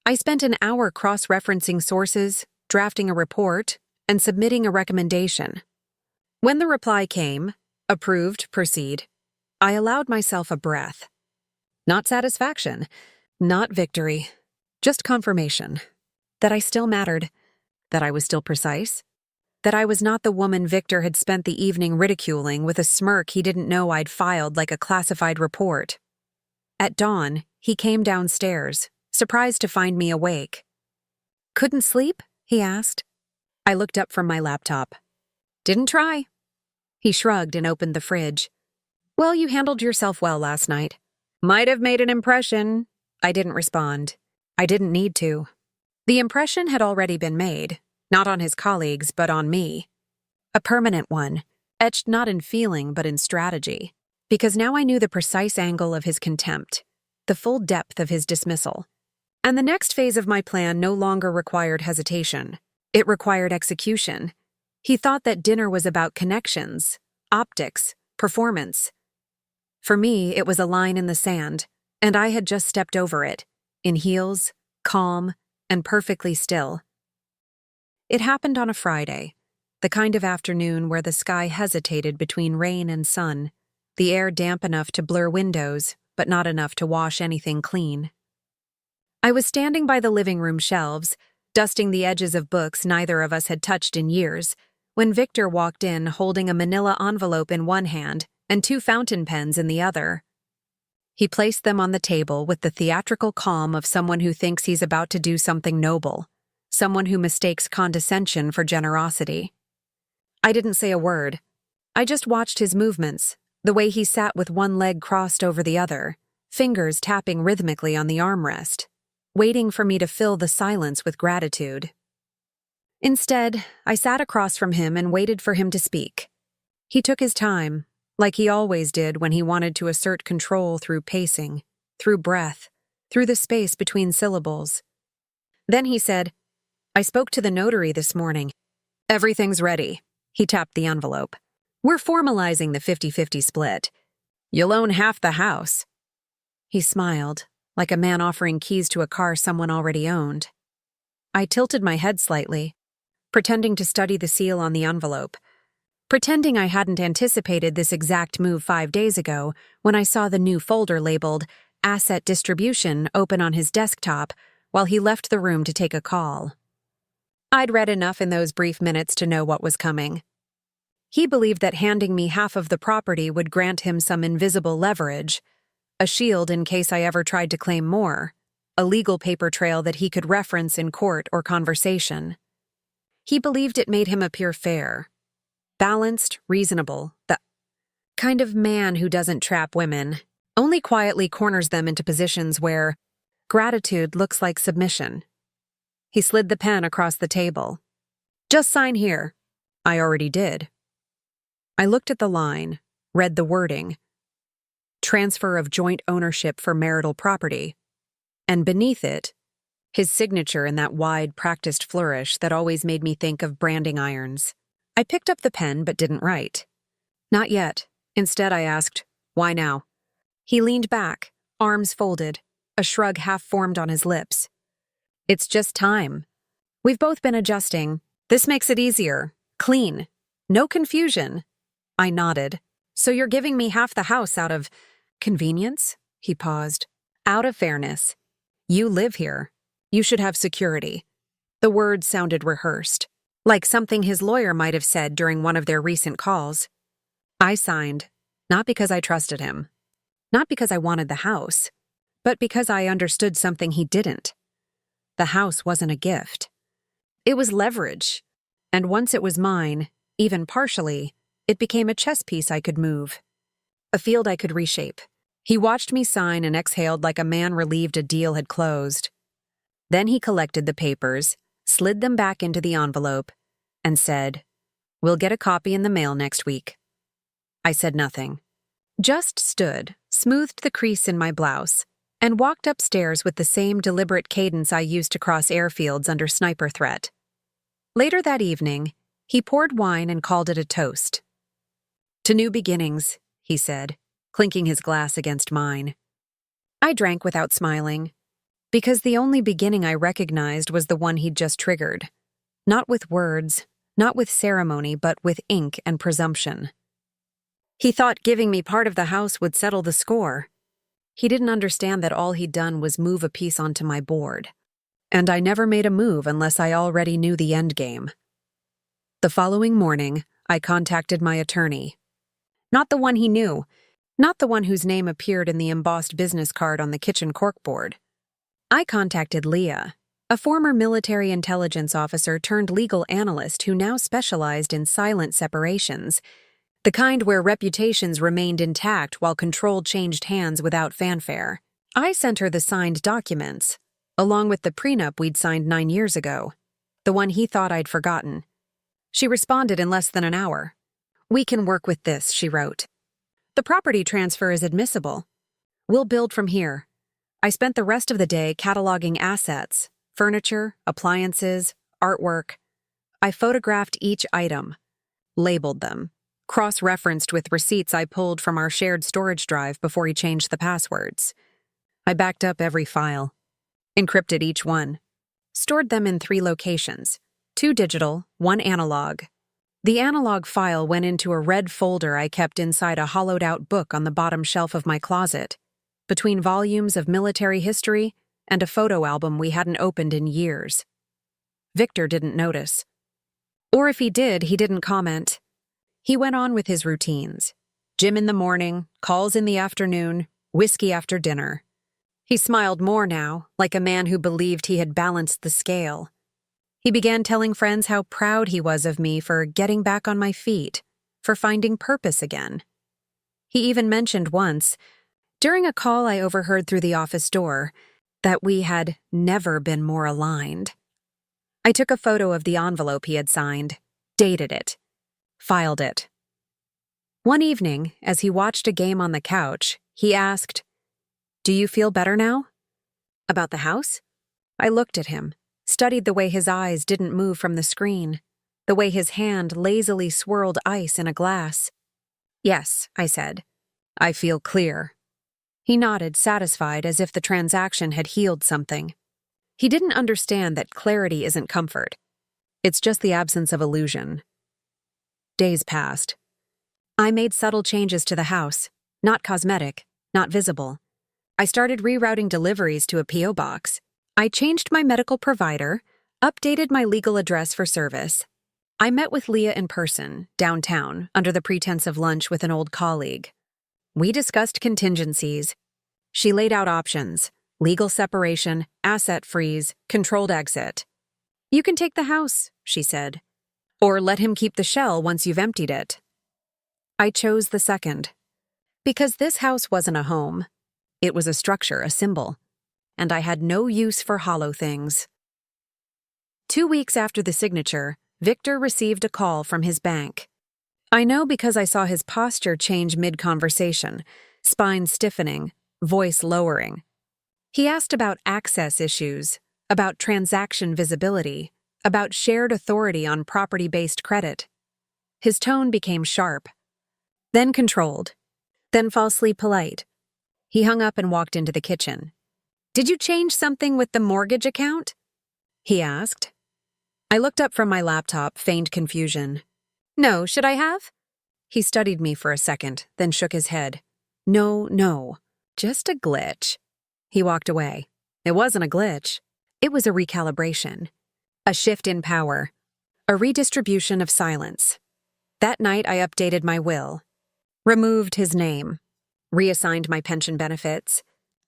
I spent an hour cross-referencing sources, drafting a report, and submitting a recommendation. When the reply came, approved, proceed, I allowed myself a breath. Not satisfaction, not victory, just confirmation. That I still mattered, that I was still precise, that I was not the woman Victor had spent the evening ridiculing with a smirk he didn't know I'd filed like a classified report. At dawn, he came downstairs, surprised to find me awake. "Couldn't sleep?" he asked. I looked up from my laptop. "Didn't try." He shrugged and opened the fridge. "Well, you handled yourself well last night." "Might have made an impression." I didn't respond. I didn't need to. The impression had already been made, not on his colleagues, but on me. A permanent one, etched not in feeling but in strategy, because now I knew the precise angle of his contempt, the full depth of his dismissal. And the next phase of my plan no longer required hesitation. It required execution. He thought that dinner was about connections, optics, performance. For me, it was a line in the sand, and I had just stepped over it, in heels, calm, and perfectly still. It happened on a Friday, the kind of afternoon where the sky hesitated between rain and sun, the air damp enough to blur windows, but not enough to wash anything clean. I was standing by the living room shelves, dusting the edges of books neither of us had touched in years, when Victor walked in holding a manila envelope in one hand and 2 fountain pens in the other. He placed them on the table with the theatrical calm of someone who thinks he's about to do something noble, someone who mistakes condescension for generosity. I didn't say a word. I just watched his movements, the way he sat with one leg crossed over the other, fingers tapping rhythmically on the armrest, waiting for me to fill the silence with gratitude. Instead, I sat across from him and waited for him to speak. He took his time, like he always did when he wanted to assert control through pacing, through breath, through the space between syllables. Then he said, "I spoke to the notary this morning. Everything's ready." He tapped the envelope. "We're formalizing the 50-50 split. You'll own half the house." He smiled, like a man offering keys to a car someone already owned. I tilted my head slightly, pretending to study the seal on the envelope, pretending I hadn't anticipated this exact move 5 days ago when I saw the new folder labeled Asset Distribution open on his desktop while he left the room to take a call. I'd read enough in those brief minutes to know what was coming. He believed that handing me half of the property would grant him some invisible leverage, a shield in case I ever tried to claim more, a legal paper trail that he could reference in court or conversation. He believed it made him appear fair, balanced, reasonable, the kind of man who doesn't trap women, only quietly corners them into positions where gratitude looks like submission. He slid the pen across the table. "Just sign here." I already did. I looked at the line, read the wording, transfer of joint ownership for marital property, and beneath it, his signature in that wide, practiced flourish that always made me think of branding irons. I picked up the pen but didn't write. Not yet. Instead, I asked, "Why now?" He leaned back, arms folded, a shrug half formed on his lips. "It's just time. We've both been adjusting. This makes it easier. Clean. No confusion." I nodded. "So you're giving me half the house out of convenience?" He paused. "Out of fairness. You live here. You should have security." The words sounded rehearsed. like something his lawyer might have said during one of their recent calls. I signed, not because I trusted him, not because I wanted the house, but because I understood something he didn't. The house wasn't a gift. It was leverage, and once it was mine, even partially, it became a chess piece I could move, a field I could reshape. He watched me sign and exhaled like a man relieved a deal had closed. Then he collected the papers, slid them back into the envelope, and said, "We'll get a copy in the mail next week." I said nothing, just stood, smoothed the crease in my blouse, and walked upstairs with the same deliberate cadence I used to cross airfields under sniper threat. Later that evening, he poured wine and called it a toast. "To new beginnings," he said, clinking his glass against mine. I drank without smiling, because the only beginning I recognized was the one he'd just triggered. Not with words, not with ceremony, but with ink and presumption. He thought giving me part of the house would settle the score. He didn't understand that all he'd done was move a piece onto my board. And I never made a move unless I already knew the endgame. The following morning, I contacted my attorney. Not the one he knew, not the one whose name appeared in the embossed business card on the kitchen corkboard. I contacted Leah, a former military intelligence officer turned legal analyst who now specialized in silent separations, the kind where reputations remained intact while control changed hands without fanfare. I sent her the signed documents, along with the prenup we'd signed 9 years ago, the one he thought I'd forgotten. She responded in less than an hour. "We can work with this," she wrote. "The property transfer is admissible. We'll build from here." I spent the rest of the day cataloging assets, furniture, appliances, artwork. I photographed each item, labeled them, cross-referenced with receipts I pulled from our shared storage drive before he changed the passwords. I backed up every file, encrypted each one, stored them in 3 locations, 2 digital, 1 analog. The analog file went into a red folder I kept inside a hollowed-out book on the bottom shelf of my closet, between volumes of military history and a photo album we hadn't opened in years. Victor didn't notice. Or if he did, he didn't comment. He went on with his routines. Gym in the morning, calls in the afternoon, whiskey after dinner. He smiled more now, like a man who believed he had balanced the scale. He began telling friends how proud he was of me for getting back on my feet, for finding purpose again. He even mentioned once, during a call I overheard through the office door, that we had never been more aligned. I took a photo of the envelope he had signed, dated it, filed it. One evening, as he watched a game on the couch, he asked, "Do you feel better now?" "About the house?" I looked at him, studied the way his eyes didn't move from the screen, the way his hand lazily swirled ice in a glass. "Yes," I said. "I feel clear." He nodded, satisfied, as if the transaction had healed something. He didn't understand that clarity isn't comfort. It's just the absence of illusion. Days passed. I made subtle changes to the house, not cosmetic, not visible. I started rerouting deliveries to a P.O. box. I changed my medical provider, updated my legal address for service. I met with Leah in person, downtown, under the pretense of lunch with an old colleague. We discussed contingencies. She laid out options: legal separation, asset freeze, controlled exit. "You can take the house," she said, "or let him keep the shell once you've emptied it." I chose the second. Because this house wasn't a home. It was a structure, a symbol. And I had no use for hollow things. 2 weeks after the signature, Victor received a call from his bank. I know because I saw his posture change mid-conversation, spine stiffening, voice lowering. He asked about access issues, about transaction visibility, about shared authority on property-based credit. His tone became sharp, then controlled, then falsely polite. He hung up and walked into the kitchen. "Did you change something with the mortgage account?" he asked. I looked up from my laptop, feigned confusion. "No, should I have?" He studied me for a second, then shook his head. No, just a glitch." He walked away. It wasn't a glitch. It was a recalibration. A shift in power. A redistribution of silence. That night, I updated my will, removed his name, reassigned my pension benefits,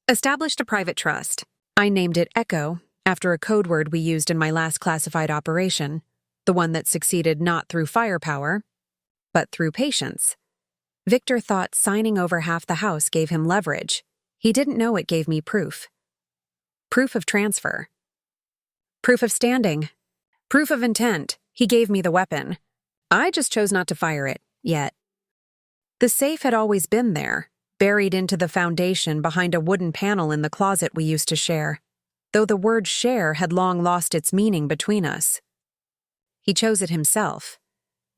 established a private trust. I named it Echo, after a code word we used in my last classified operation, the one that succeeded not through firepower, but through patience. Victor thought signing over half the house gave him leverage. He didn't know it gave me proof. Proof of transfer. Proof of standing. Proof of intent. He gave me the weapon. I just chose not to fire it, yet. The safe had always been there, buried into the foundation behind a wooden panel in the closet we used to share, though the word share had long lost its meaning between us. He chose it himself.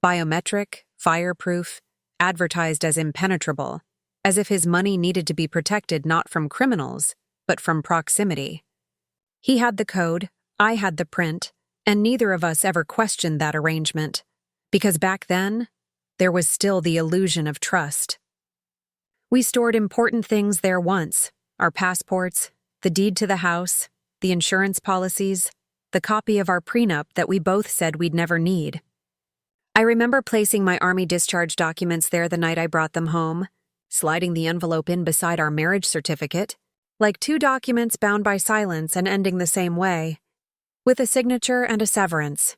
Biometric, fireproof, advertised as impenetrable, as if his money needed to be protected not from criminals, but from proximity. He had the code, I had the print, and neither of us ever questioned that arrangement, because back then, there was still the illusion of trust. We stored important things there once, our passports, the deed to the house, the insurance policies, the copy of our prenup that we both said we'd never need. I remember placing my Army discharge documents there the night I brought them home, sliding the envelope in beside our marriage certificate, like two documents bound by silence and ending the same way, with a signature and a severance.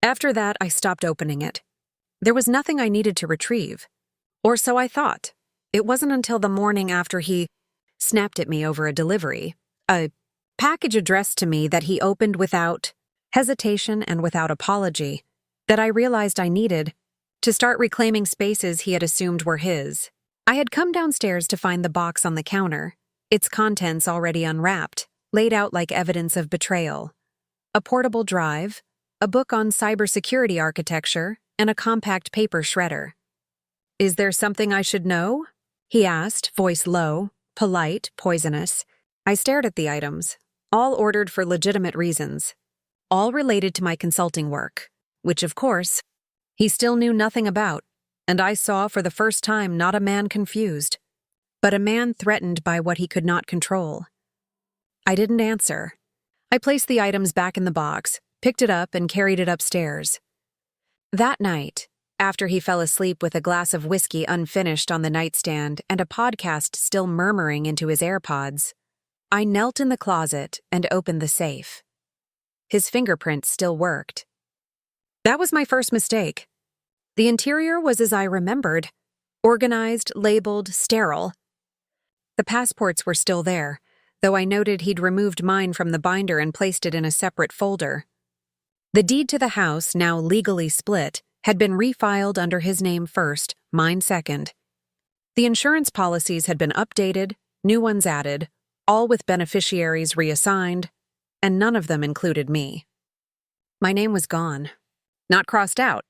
After that, I stopped opening it. There was nothing I needed to retrieve, or so I thought. It wasn't until the morning after he snapped at me over a delivery, a package addressed to me that he opened without hesitation and without apology, that I realized I needed to start reclaiming spaces he had assumed were his. I had come downstairs to find the box on the counter, its contents already unwrapped, laid out like evidence of betrayal. A portable drive, a book on cybersecurity architecture, and a compact paper shredder. "Is there something I should know?" he asked, voice low, polite, poisonous. I stared at the items, all ordered for legitimate reasons, all related to my consulting work, which, of course, he still knew nothing about, and I saw for the first time not a man confused, but a man threatened by what he could not control. I didn't answer. I placed the items back in the box, picked it up, and carried it upstairs. That night, after he fell asleep with a glass of whiskey unfinished on the nightstand and a podcast still murmuring into his AirPods, I knelt in the closet and opened the safe. His fingerprints still worked. That was my first mistake. The interior was as I remembered, organized, labeled, sterile. The passports were still there, though I noted he'd removed mine from the binder and placed it in a separate folder. The deed to the house, now legally split, had been refiled under his name first, mine second. The insurance policies had been updated, new ones added, all with beneficiaries reassigned, and none of them included me. My name was gone. Not crossed out.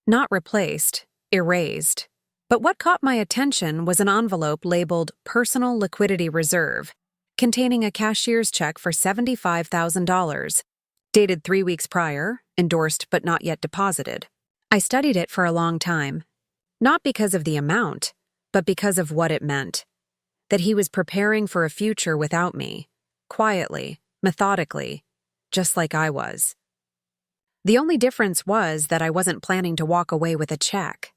Not replaced, erased. But what caught my attention was an envelope labeled Personal Liquidity Reserve, containing a cashier's check for $75,000, dated 3 weeks prior, endorsed but not yet deposited. I studied it for a long time, not because of the amount, but because of what it meant. That he was preparing for a future without me, quietly, methodically, just like I was. The only difference was that I wasn't planning to walk away with a check.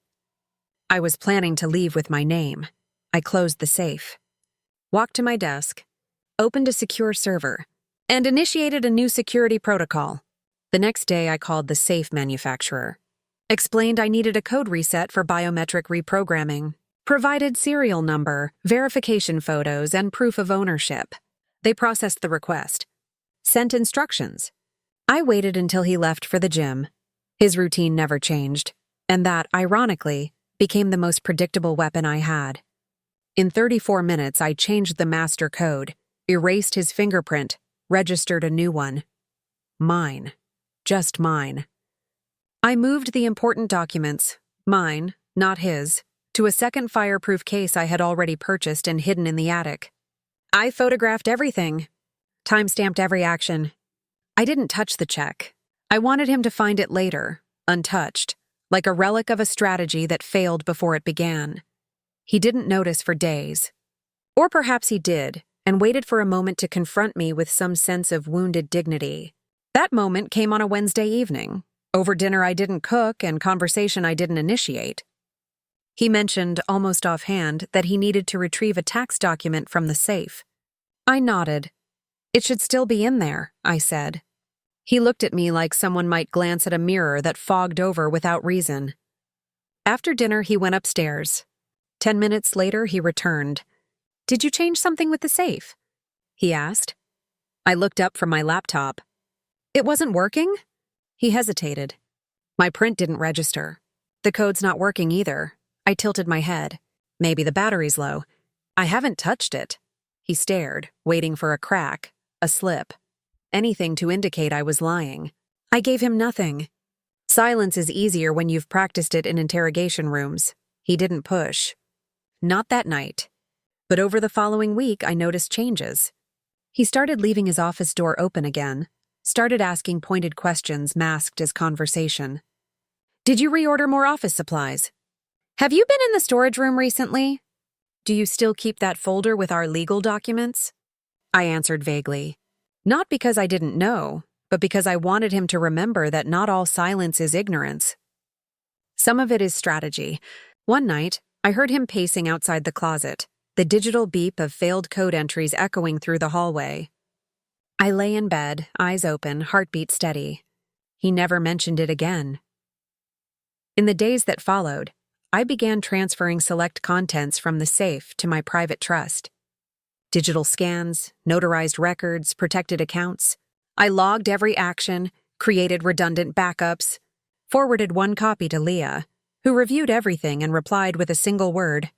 I was planning to leave with my name. I closed the safe, walked to my desk, opened a secure server, and initiated a new security protocol. The next day, I called the safe manufacturer, explained I needed a code reset for biometric reprogramming, provided serial number, verification photos, and proof of ownership. They processed the request, sent instructions. I waited until he left for the gym. His routine never changed, and that, ironically, became the most predictable weapon I had. In 34 minutes, I changed the master code, erased his fingerprint, registered a new one. Mine. Just mine. I moved the important documents, mine, not his, to a second fireproof case I had already purchased and hidden in the attic. I photographed everything, time-stamped every action. I didn't touch the check. I wanted him to find it later, untouched, like a relic of a strategy that failed before it began. He didn't notice for days. Or perhaps he did, and waited for a moment to confront me with some sense of wounded dignity. That moment came on a Wednesday evening. Over dinner I didn't cook and conversation I didn't initiate. He mentioned, almost offhand, that he needed to retrieve a tax document from the safe. I nodded. It should still be in there, I said. He looked at me like someone might glance at a mirror that fogged over without reason. After dinner, he went upstairs. 10 minutes later, he returned. Did you change something with the safe? He asked. I looked up from my laptop. It wasn't working? He hesitated. My print didn't register. The code's not working either. I tilted my head. Maybe the battery's low. I haven't touched it. He stared, waiting for a crack, a slip. Anything to indicate I was lying. I gave him nothing. Silence is easier when you've practiced it in interrogation rooms. He didn't push. Not that night. But over the following week, I noticed changes. He started leaving his office door open again, started asking pointed questions masked as conversation. Did you reorder more office supplies? Have you been in the storage room recently? Do you still keep that folder with our legal documents? I answered vaguely. Not because I didn't know, but because I wanted him to remember that not all silence is ignorance. Some of it is strategy. One night, I heard him pacing outside the closet, the digital beep of failed code entries echoing through the hallway. I lay in bed, eyes open, heartbeat steady. He never mentioned it again. In the days that followed, I began transferring select contents from the safe to my private trust. Digital scans, notarized records, protected accounts. I logged every action, created redundant backups, forwarded one copy to Leah, who reviewed everything and replied with a single word.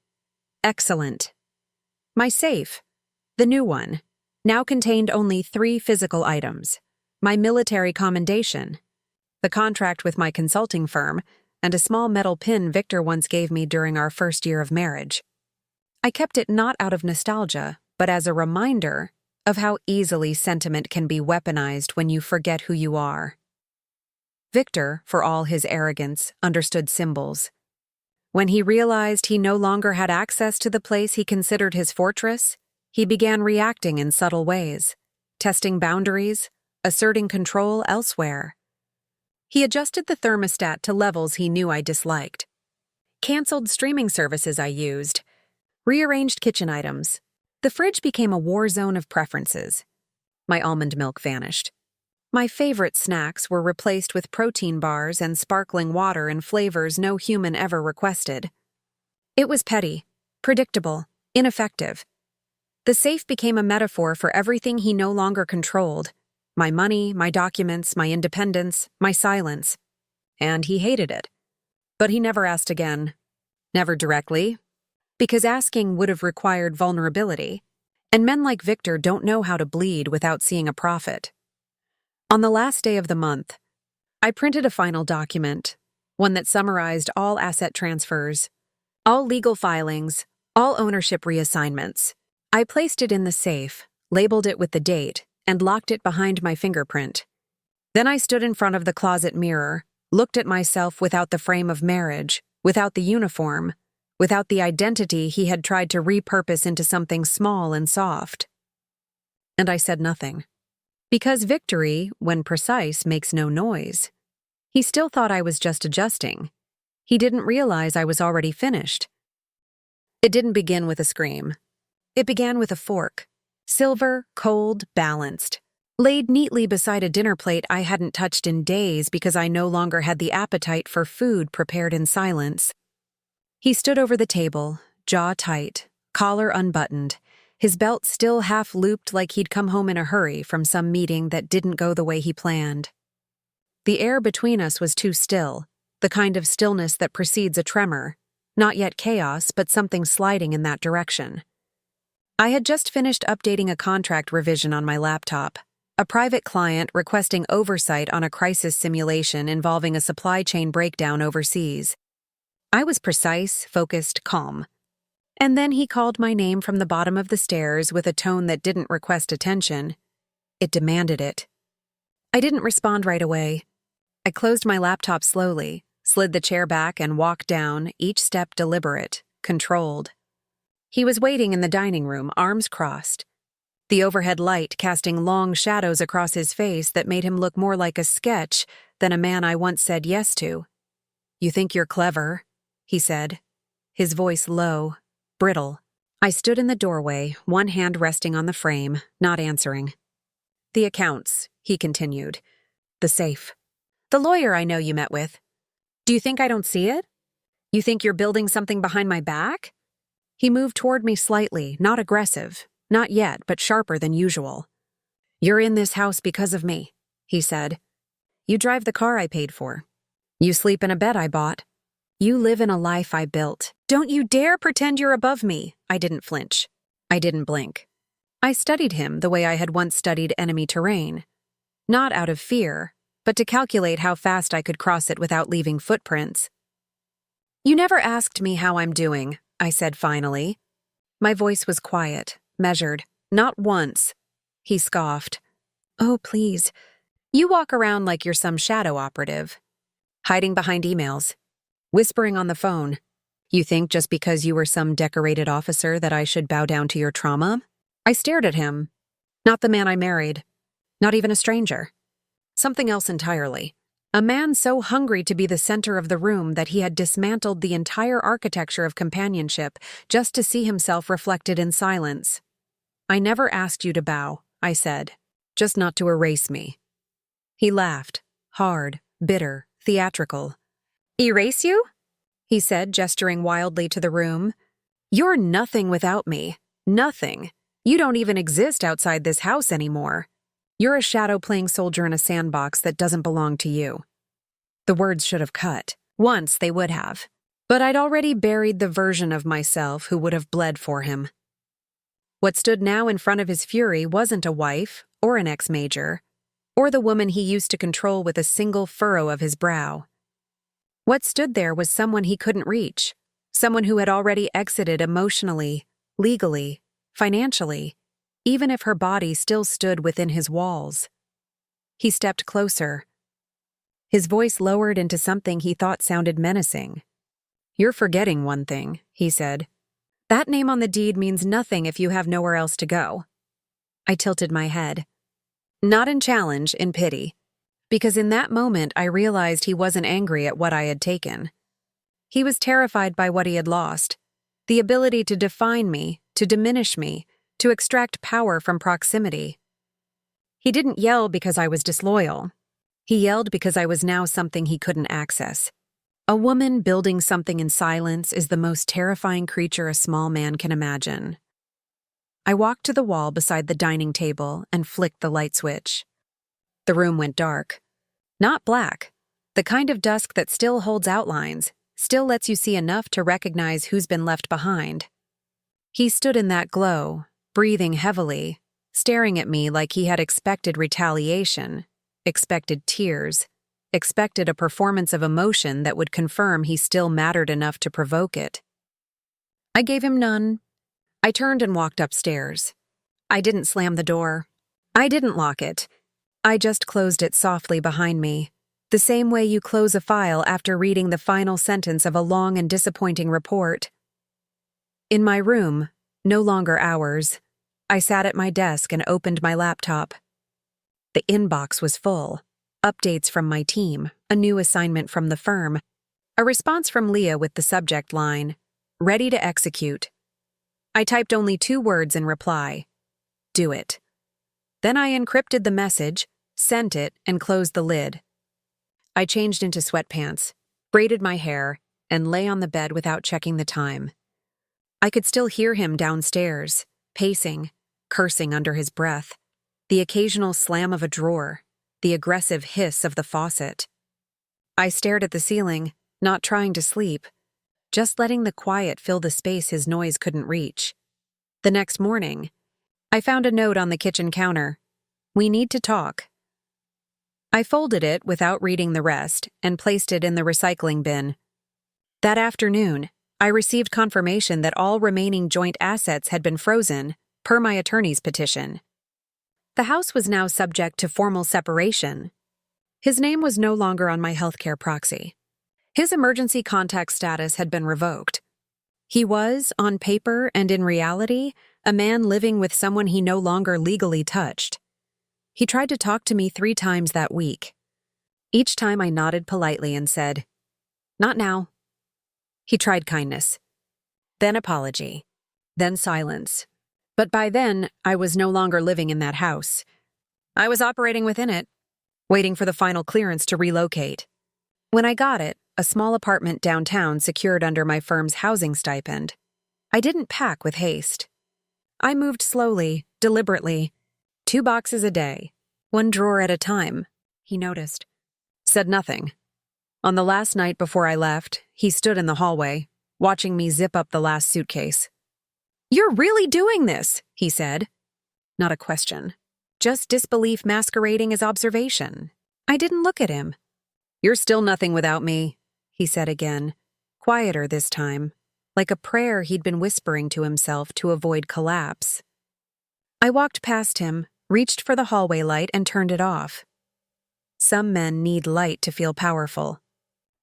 Excellent. My safe, the new one, now contained only 3 physical items: my military commendation, the contract with my consulting firm, and a small metal pin Victor once gave me during our first year of marriage. I kept it not out of nostalgia, but as a reminder of how easily sentiment can be weaponized when you forget who you are. Victor, for all his arrogance, understood symbols. When he realized he no longer had access to the place he considered his fortress, he began reacting in subtle ways, testing boundaries, asserting control elsewhere. He adjusted the thermostat to levels he knew I disliked, canceled streaming services I used, rearranged kitchen items. The fridge became a war zone of preferences. My almond milk vanished. My favorite snacks were replaced with protein bars and sparkling water in flavors no human ever requested. It was petty, predictable, ineffective. The safe became a metaphor for everything he no longer controlled: my money, my documents, my independence, my silence. And he hated it. But he never asked again. Never directly, because asking would have required vulnerability, and men like Victor don't know how to bleed without seeing a profit. On the last day of the month, I printed a final document, one that summarized all asset transfers, all legal filings, all ownership reassignments. I placed it in the safe, labeled it with the date, and locked it behind my fingerprint. Then I stood in front of the closet mirror, looked at myself without the frame of marriage, without the uniform, without the identity he had tried to repurpose into something small and soft. And I said nothing. Because victory, when precise, makes no noise. He still thought I was just adjusting. He didn't realize I was already finished. It didn't begin with a scream. It began with a fork. Silver, cold, balanced. Laid neatly beside a dinner plate I hadn't touched in days because I no longer had the appetite for food prepared in silence. He stood over the table, jaw tight, collar unbuttoned, his belt still half looped like he'd come home in a hurry from some meeting that didn't go the way he planned. The air between us was too still, the kind of stillness that precedes a tremor, not yet chaos, but something sliding in that direction. I had just finished updating a contract revision on my laptop, a private client requesting oversight on a crisis simulation involving a supply chain breakdown overseas. I was precise, focused, calm. And then he called my name from the bottom of the stairs with a tone that didn't request attention. It demanded it. I didn't respond right away. I closed my laptop slowly, slid the chair back, and walked down, each step deliberate, controlled. He was waiting in the dining room, arms crossed. the overhead light casting long shadows across his face that made him look more like a sketch than a man I once said yes to. "You think you're clever," he said, his voice low, brittle. I stood in the doorway, one hand resting on the frame, not answering. "The accounts," he continued. "The safe. The lawyer I know you met with. Do you think I don't see it? You think you're building something behind my back?" He moved toward me slightly, not aggressive, not yet, but sharper than usual. "You're in this house because of me," he said. "You drive the car I paid for. You sleep in a bed I bought. You live in a life I built. Don't you dare pretend you're above me." I didn't flinch. I didn't blink. I studied him the way I had once studied enemy terrain. Not out of fear, but to calculate how fast I could cross it without leaving footprints. "You never asked me how I'm doing," I said finally. My voice was quiet, measured. "Not once." He scoffed. "Oh, please. You walk around like you're some shadow operative. Hiding behind emails. Whispering on the phone. You think just because you were some decorated officer that I should bow down to your trauma?" I stared at him. Not the man I married. Not even a stranger. Something else entirely. A man so hungry to be the center of the room that he had dismantled the entire architecture of companionship just to see himself reflected in silence. "I never asked you to bow," I said. "Just not to erase me." He laughed. Hard, bitter, theatrical. "Erase you?" he said, gesturing wildly to the room. "You're nothing without me. Nothing. You don't even exist outside this house anymore. You're a shadow-playing soldier in a sandbox that doesn't belong to you." The words should have cut. Once they would have. But I'd already buried the version of myself who would have bled for him. What stood now in front of his fury wasn't a wife, or an ex-major, or the woman he used to control with a single furrow of his brow. What stood there was someone he couldn't reach, someone who had already exited emotionally, legally, financially, even if her body still stood within his walls. He stepped closer. His voice lowered into something he thought sounded menacing. "You're forgetting one thing," he said. "That name on the deed means nothing if you have nowhere else to go." I tilted my head. Not in challenge, in pity. Because in that moment I realized he wasn't angry at what I had taken. He was terrified by what he had lost. The ability to define me, to diminish me, to extract power from proximity. He didn't yell because I was disloyal. He yelled because I was now something he couldn't access. A woman building something in silence is the most terrifying creature a small man can imagine. I walked to the wall beside the dining table and flicked the light switch. The room went dark. Not black. The kind of dusk that still holds outlines, still lets you see enough to recognize who's been left behind. He stood in that glow, breathing heavily, staring at me like he had expected retaliation, expected tears, expected a performance of emotion that would confirm he still mattered enough to provoke it. I gave him none. I turned and walked upstairs. I didn't slam the door. I didn't lock it. I just closed it softly behind me, the same way you close a file after reading the final sentence of a long and disappointing report. In my room, no longer ours, I sat at my desk and opened my laptop. The inbox was full. Updates from my team, a new assignment from the firm, a response from Leah with the subject line, "Ready to execute." I typed only 2 words in reply, "Do it." Then I encrypted the message, sent it, and closed the lid. I changed into sweatpants, braided my hair, and lay on the bed without checking the time. I could still hear him downstairs, pacing, cursing under his breath, the occasional slam of a drawer, the aggressive hiss of the faucet. I stared at the ceiling, not trying to sleep, just letting the quiet fill the space his noise couldn't reach. The next morning, I found a note on the kitchen counter. "We need to talk." I folded it without reading the rest and placed it in the recycling bin. That afternoon, I received confirmation that all remaining joint assets had been frozen, per my attorney's petition. The house was now subject to formal separation. His name was no longer on my healthcare proxy. His emergency contact status had been revoked. He was, on paper and in reality, a man living with someone he no longer legally touched. He tried to talk to me 3 times that week. Each time I nodded politely and said, "Not now." He tried kindness, then apology, then silence. But by then, I was no longer living in that house. I was operating within it, waiting for the final clearance to relocate. When I got it, a small apartment downtown secured under my firm's housing stipend, I didn't pack with haste. I moved slowly, deliberately, 2 boxes a day, 1 drawer at a time. He noticed. Said nothing. On the last night before I left, he stood in the hallway, watching me zip up the last suitcase. "You're really doing this," he said. Not a question. Just disbelief masquerading as observation. I didn't look at him. "You're still nothing without me," he said again, quieter this time, like a prayer he'd been whispering to himself to avoid collapse. I walked past him, reached for the hallway light, and turned it off. Some men need light to feel powerful.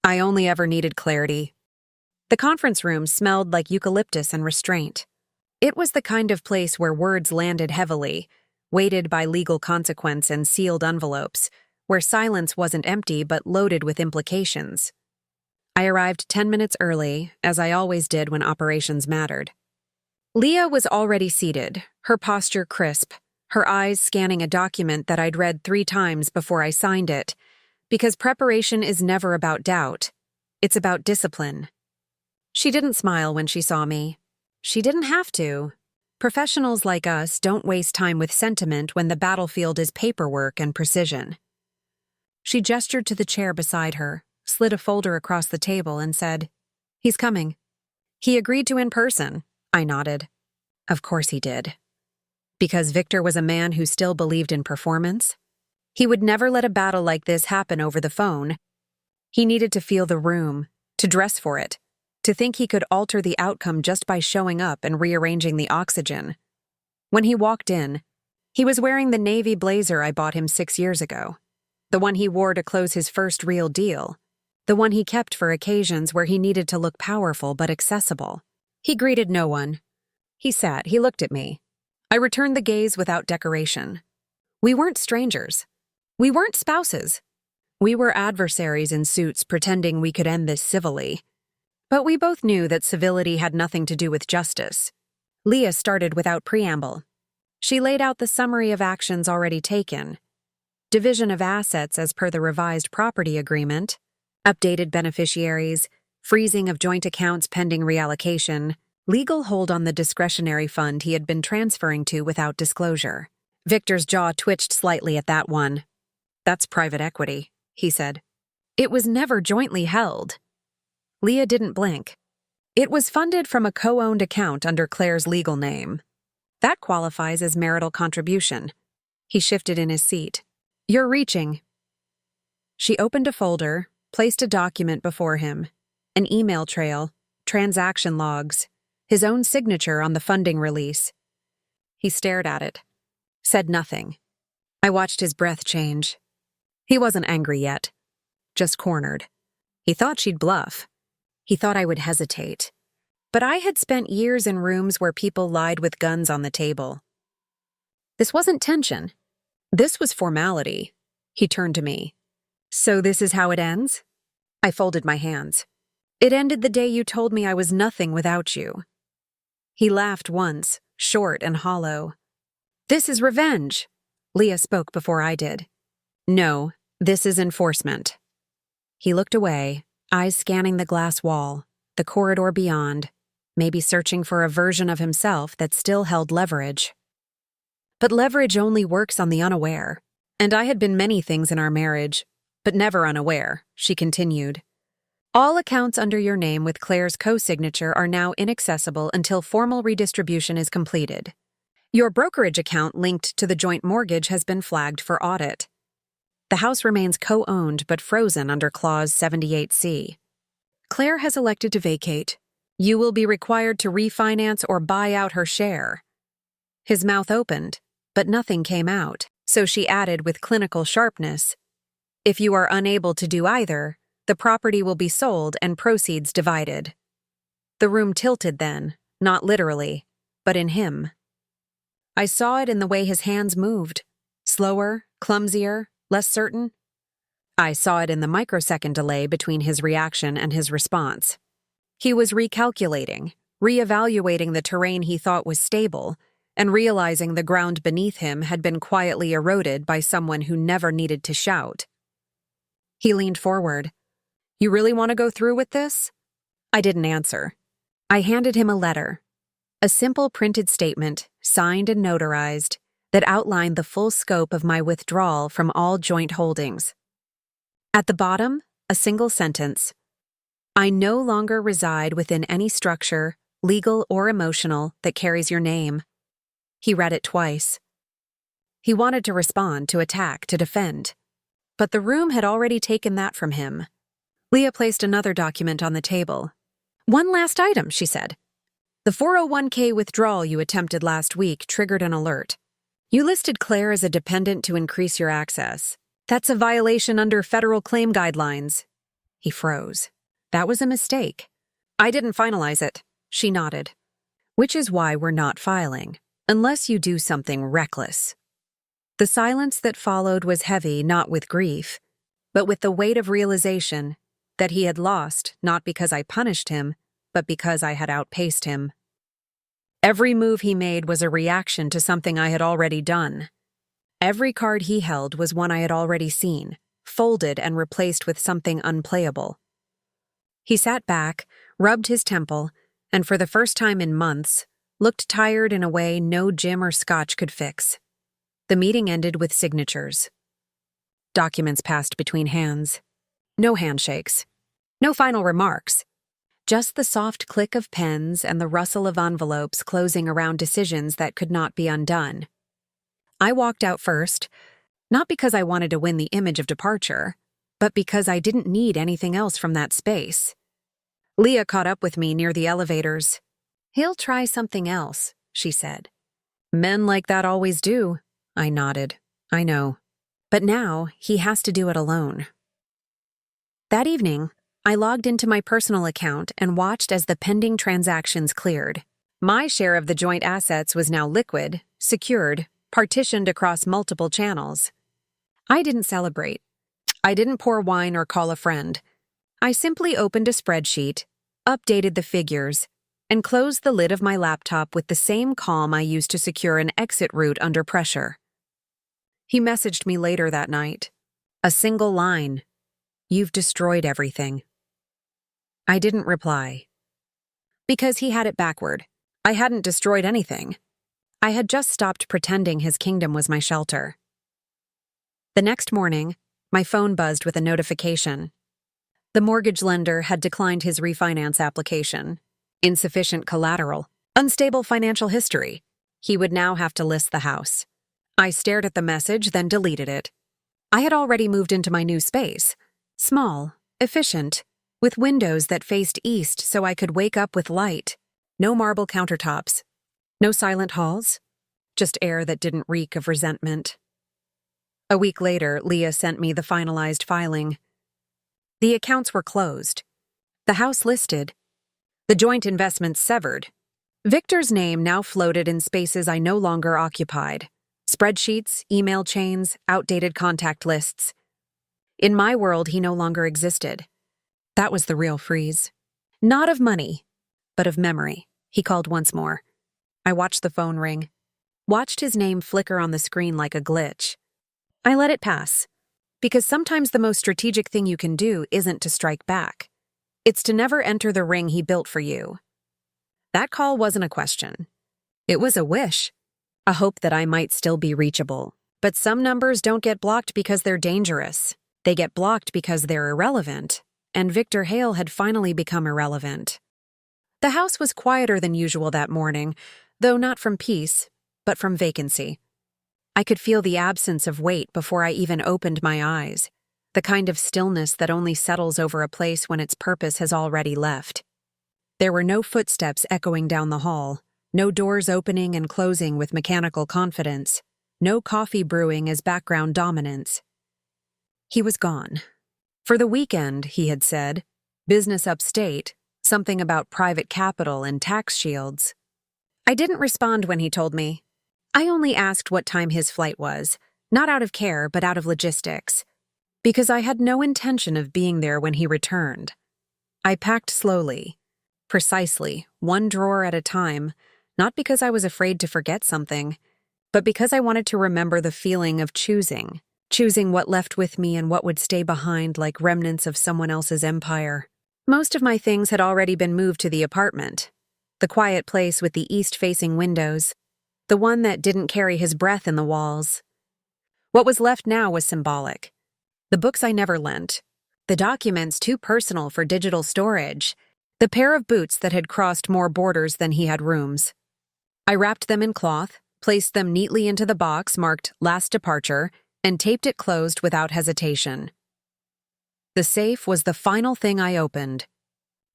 I only ever needed clarity. The conference room smelled like eucalyptus and restraint. It was the kind of place where words landed heavily, weighted by legal consequence and sealed envelopes, where silence wasn't empty but loaded with implications. I arrived 10 minutes early, as I always did when operations mattered. Leah was already seated, her posture crisp, her eyes scanning a document that I'd read 3 times before I signed it, because preparation is never about doubt. It's about discipline. She didn't smile when she saw me. She didn't have to. Professionals like us don't waste time with sentiment when the battlefield is paperwork and precision. She gestured to the chair beside her, slid a folder across the table, and said, "He's coming." "He agreed to in person," I nodded. Of course he did. Because Victor was a man who still believed in performance. He would never let a battle like this happen over the phone. He needed to feel the room, to dress for it, to think he could alter the outcome just by showing up and rearranging the oxygen. When he walked in, he was wearing the navy blazer I bought him 6 years ago, the one he wore to close his first real deal, the one he kept for occasions where he needed to look powerful but accessible. He greeted no one. He sat, he looked at me. I returned the gaze without decoration. We weren't strangers. We weren't spouses. We were adversaries in suits pretending we could end this civilly. But we both knew that civility had nothing to do with justice. Leah started without preamble. She laid out the summary of actions already taken. Division of assets as per the revised property agreement, updated beneficiaries, freezing of joint accounts pending reallocation, legal hold on the discretionary fund he had been transferring to without disclosure. Victor's jaw twitched slightly at that one. "That's private equity," he said. "It was never jointly held." Leah didn't blink. "It was funded from a co-owned account under Claire's legal name. That qualifies as marital contribution." He shifted in his seat. "You're reaching." She opened a folder, placed a document before him, an email trail, transaction logs, his own signature on the funding release. He stared at it, said nothing. I watched his breath change. He wasn't angry yet, just cornered. He thought she'd bluff. He thought I would hesitate. But I had spent years in rooms where people lied with guns on the table. This wasn't tension. This was formality. He turned to me. "So this is how it ends?" I folded my hands. "It ended the day you told me I was nothing without you." He laughed once, short and hollow. "This is revenge." Leah spoke before I did. "No, this is enforcement." He looked away, eyes scanning the glass wall, the corridor beyond, maybe searching for a version of himself that still held leverage. But leverage only works on the unaware. And I had been many things in our marriage, but never unaware, she continued. "All accounts under your name with Claire's co-signature are now inaccessible until formal redistribution is completed. Your brokerage account linked to the joint mortgage has been flagged for audit. The house remains co-owned but frozen under Clause 78C. Claire has elected to vacate. You will be required to refinance or buy out her share." His mouth opened, but nothing came out, so she added with clinical sharpness, "If you are unable to do either, the property will be sold and proceeds divided." The room tilted then, not literally, but in him. I saw it in the way his hands moved. Slower, clumsier, less certain. I saw it in the microsecond delay between his reaction and his response. He was recalculating, reevaluating the terrain he thought was stable, and realizing the ground beneath him had been quietly eroded by someone who never needed to shout. He leaned forward. "You really want to go through with this?" I didn't answer. I handed him a letter. A simple printed statement, signed and notarized, that outlined the full scope of my withdrawal from all joint holdings. At the bottom, a single sentence. "I no longer reside within any structure, legal or emotional, that carries your name." He read it twice. He wanted to respond, to attack, to defend. But the room had already taken that from him. Leah placed another document on the table. "One last item," she said. "The 401k withdrawal you attempted last week triggered an alert. You listed Claire as a dependent to increase your access. That's a violation under federal claim guidelines." He froze. "That was a mistake." "I didn't finalize it," she nodded. "Which is why we're not filing, unless you do something reckless." The silence that followed was heavy not with grief, but with the weight of realization that he had lost not because I punished him, but because I had outpaced him. Every move he made was a reaction to something I had already done. Every card he held was one I had already seen, folded and replaced with something unplayable. He sat back, rubbed his temple, and for the first time in months, looked tired in a way no gym or scotch could fix. The meeting ended with signatures. Documents passed between hands. No handshakes. No final remarks. Just the soft click of pens and the rustle of envelopes closing around decisions that could not be undone. I walked out first, not because I wanted to win the image of departure, but because I didn't need anything else from that space. Leah caught up with me near the elevators. "He'll try something else," she said. "Men like that always do." I nodded. "I know. But now he has to do it alone." That evening, I logged into my personal account and watched as the pending transactions cleared. My share of the joint assets was now liquid, secured, partitioned across multiple channels. I didn't celebrate. I didn't pour wine or call a friend. I simply opened a spreadsheet, updated the figures, and closed the lid of my laptop with the same calm I used to secure an exit route under pressure. He messaged me later that night. A single line. "You've destroyed everything." I didn't reply. Because he had it backward. I hadn't destroyed anything. I had just stopped pretending his kingdom was my shelter. The next morning, my phone buzzed with a notification. The mortgage lender had declined his refinance application. Insufficient collateral. Unstable financial history. He would now have to list the house. I stared at the message, then deleted it. I had already moved into my new space. Small, efficient, with windows that faced east so I could wake up with light. No marble countertops. No silent halls. Just air that didn't reek of resentment. A week later, Leah sent me the finalized filing. The accounts were closed. The house listed. The joint investments severed. Victor's name now floated in spaces I no longer occupied. Spreadsheets, email chains, outdated contact lists. In my world, he no longer existed. That was the real freeze. Not of money, but of memory. He called once more. I watched the phone ring. Watched his name flicker on the screen like a glitch. I let it pass. Because sometimes the most strategic thing you can do isn't to strike back. It's to never enter the ring he built for you. That call wasn't a question. It was a wish. A hope that I might still be reachable. But some numbers don't get blocked because they're dangerous. They get blocked because they're irrelevant. And Victor Hale had finally become irrelevant. The house was quieter than usual that morning, though not from peace, but from vacancy. I could feel the absence of weight before I even opened my eyes, the kind of stillness that only settles over a place when its purpose has already left. There were no footsteps echoing down the hall, no doors opening and closing with mechanical confidence, no coffee brewing as background dominance. He was gone. For the weekend, he had said, business upstate, something about private capital and tax shields. I didn't respond when he told me. I only asked what time his flight was, not out of care but out of logistics, because I had no intention of being there when he returned. I packed slowly, precisely, one drawer at a time, not because I was afraid to forget something, but because I wanted to remember the feeling of choosing what left with me and what would stay behind like remnants of someone else's empire. Most of my things had already been moved to the apartment, the quiet place with the east-facing windows, the one that didn't carry his breath in the walls. What was left now was symbolic. The books I never lent, the documents too personal for digital storage, the pair of boots that had crossed more borders than he had rooms. I wrapped them in cloth, placed them neatly into the box marked Last Departure, and taped it closed without hesitation. The safe was the final thing I opened.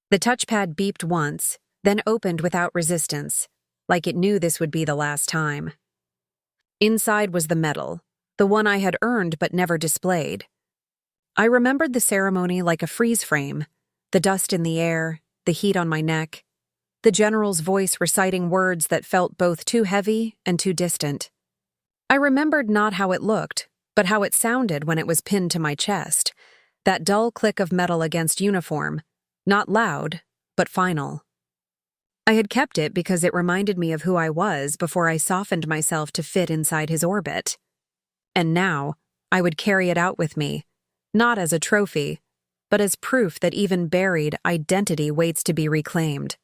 The touchpad beeped once, then opened without resistance, like it knew this would be the last time. Inside was the medal, the one I had earned but never displayed. I remembered the ceremony like a freeze frame, the dust in the air, the heat on my neck, the general's voice reciting words that felt both too heavy and too distant. I remembered not how it looked, but how it sounded when it was pinned to my chest, that dull click of metal against uniform, not loud, but final. I had kept it because it reminded me of who I was before I softened myself to fit inside his orbit. And now, I would carry it out with me, not as a trophy, but as proof that even buried identity waits to be reclaimed.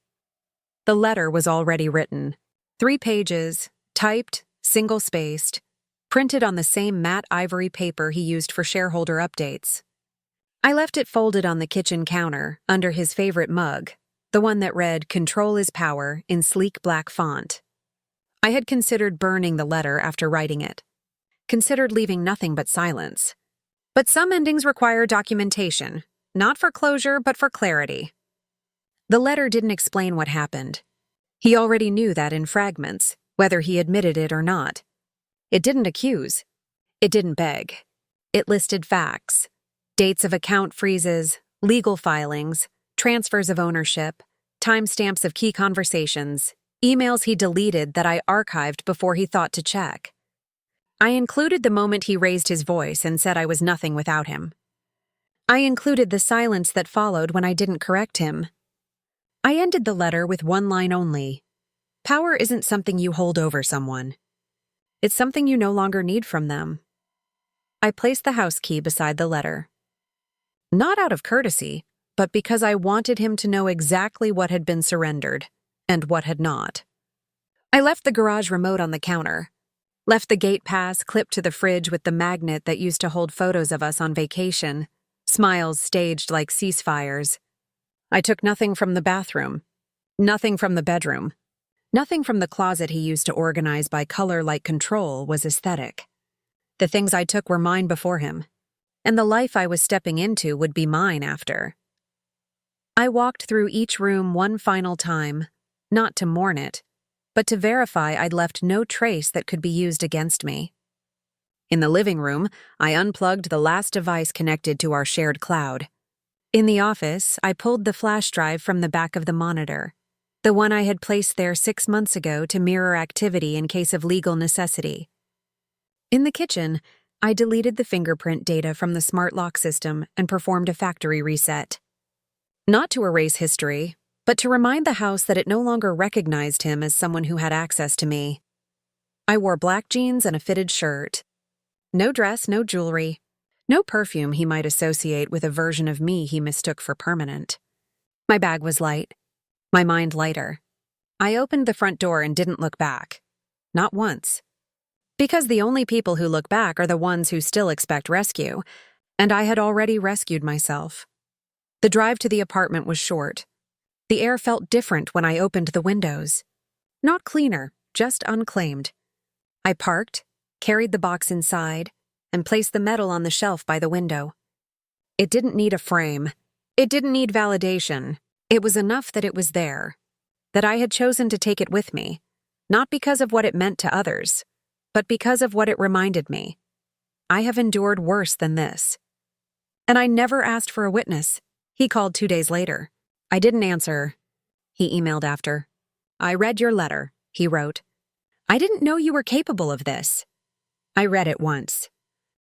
The letter was already written. 3 pages, typed, single-spaced, printed on the same matte ivory paper he used for shareholder updates. I left it folded on the kitchen counter, under his favorite mug, the one that read "Control is Power" in sleek black font. I had considered burning the letter after writing it, considered leaving nothing but silence. But some endings require documentation, not for closure but for clarity. The letter didn't explain what happened. He already knew that in fragments, whether he admitted it or not. It didn't accuse. It didn't beg. It listed facts, dates of account freezes, legal filings, transfers of ownership, timestamps of key conversations, emails he deleted that I archived before he thought to check. I included the moment he raised his voice and said I was nothing without him. I included the silence that followed when I didn't correct him. I ended the letter with one line only. Power isn't something you hold over someone. It's something you no longer need from them. I placed the house key beside the letter. Not out of courtesy, but because I wanted him to know exactly what had been surrendered and what had not. I left the garage remote on the counter, left the gate pass clipped to the fridge with the magnet that used to hold photos of us on vacation, smiles staged like ceasefires. I took nothing from the bathroom, nothing from the bedroom, nothing from the closet he used to organize by color like control was aesthetic. The things I took were mine before him, and the life I was stepping into would be mine after. I walked through each room one final time, not to mourn it, but to verify I'd left no trace that could be used against me. In the living room, I unplugged the last device connected to our shared cloud. In the office, I pulled the flash drive from the back of the monitor, the one I had placed there 6 months ago to mirror activity in case of legal necessity. In the kitchen, I deleted the fingerprint data from the smart lock system and performed a factory reset. Not to erase history, but to remind the house that it no longer recognized him as someone who had access to me. I wore black jeans and a fitted shirt. No dress, no jewelry, no perfume he might associate with a version of me he mistook for permanent. My bag was light, my mind lighter. I opened the front door and didn't look back. Not once. Because the only people who look back are the ones who still expect rescue, and I had already rescued myself. The drive to the apartment was short. The air felt different when I opened the windows. Not cleaner, just unclaimed. I parked, carried the box inside, and placed the medal on the shelf by the window. It didn't need a frame. It didn't need validation. It was enough that it was there, that I had chosen to take it with me, not because of what it meant to others, but because of what it reminded me. I have endured worse than this. And I never asked for a witness. He called 2 days later. I didn't answer, he emailed after. I read your letter, he wrote. I didn't know you were capable of this. I read it once.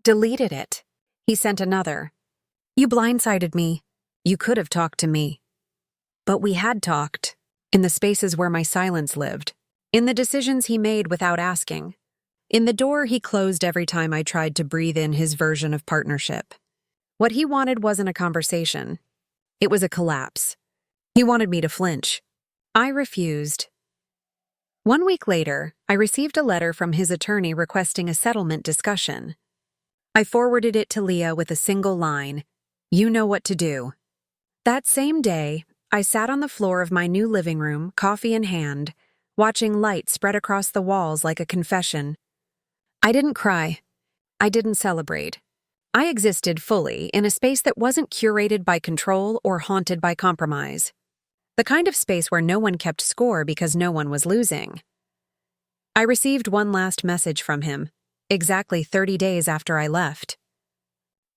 Deleted it. He sent another. You blindsided me. You could have talked to me. But we had talked, in the spaces where my silence lived, in the decisions he made without asking, in the door he closed every time I tried to breathe in his version of partnership. What he wanted wasn't a conversation. It was a collapse. He wanted me to flinch. I refused. 1 week later, I received a letter from his attorney requesting a settlement discussion. I forwarded it to Leah with a single line, "You know what to do." That same day, I sat on the floor of my new living room, coffee in hand, watching light spread across the walls like a confession. I didn't cry. I didn't celebrate. I existed fully in a space that wasn't curated by control or haunted by compromise. The kind of space where no one kept score because no one was losing. I received one last message from him, exactly 30 days after I left.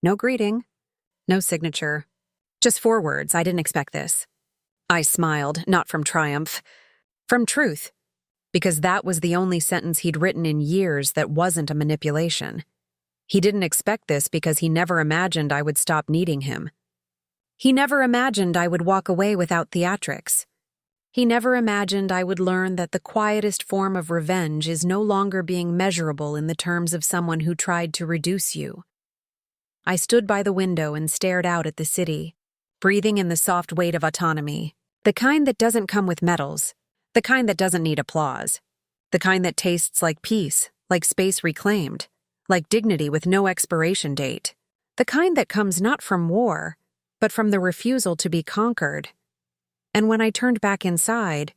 No greeting, no signature, just 4 words. I didn't expect this. I smiled, not from triumph, from truth, because that was the only sentence he'd written in years that wasn't a manipulation. He didn't expect this because he never imagined I would stop needing him. He never imagined I would walk away without theatrics. He never imagined I would learn that the quietest form of revenge is no longer being measurable in the terms of someone who tried to reduce you. I stood by the window and stared out at the city, breathing in the soft weight of autonomy, the kind that doesn't come with medals, the kind that doesn't need applause, the kind that tastes like peace, like space reclaimed, like dignity with no expiration date, the kind that comes not from war, but from the refusal to be conquered. And when I turned back inside,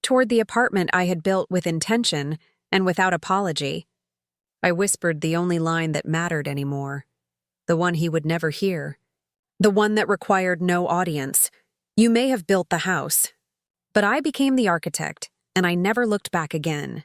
toward the apartment I had built with intention and without apology, I whispered the only line that mattered anymore, the one he would never hear, the one that required no audience. You may have built the house, but I became the architect, and I never looked back again.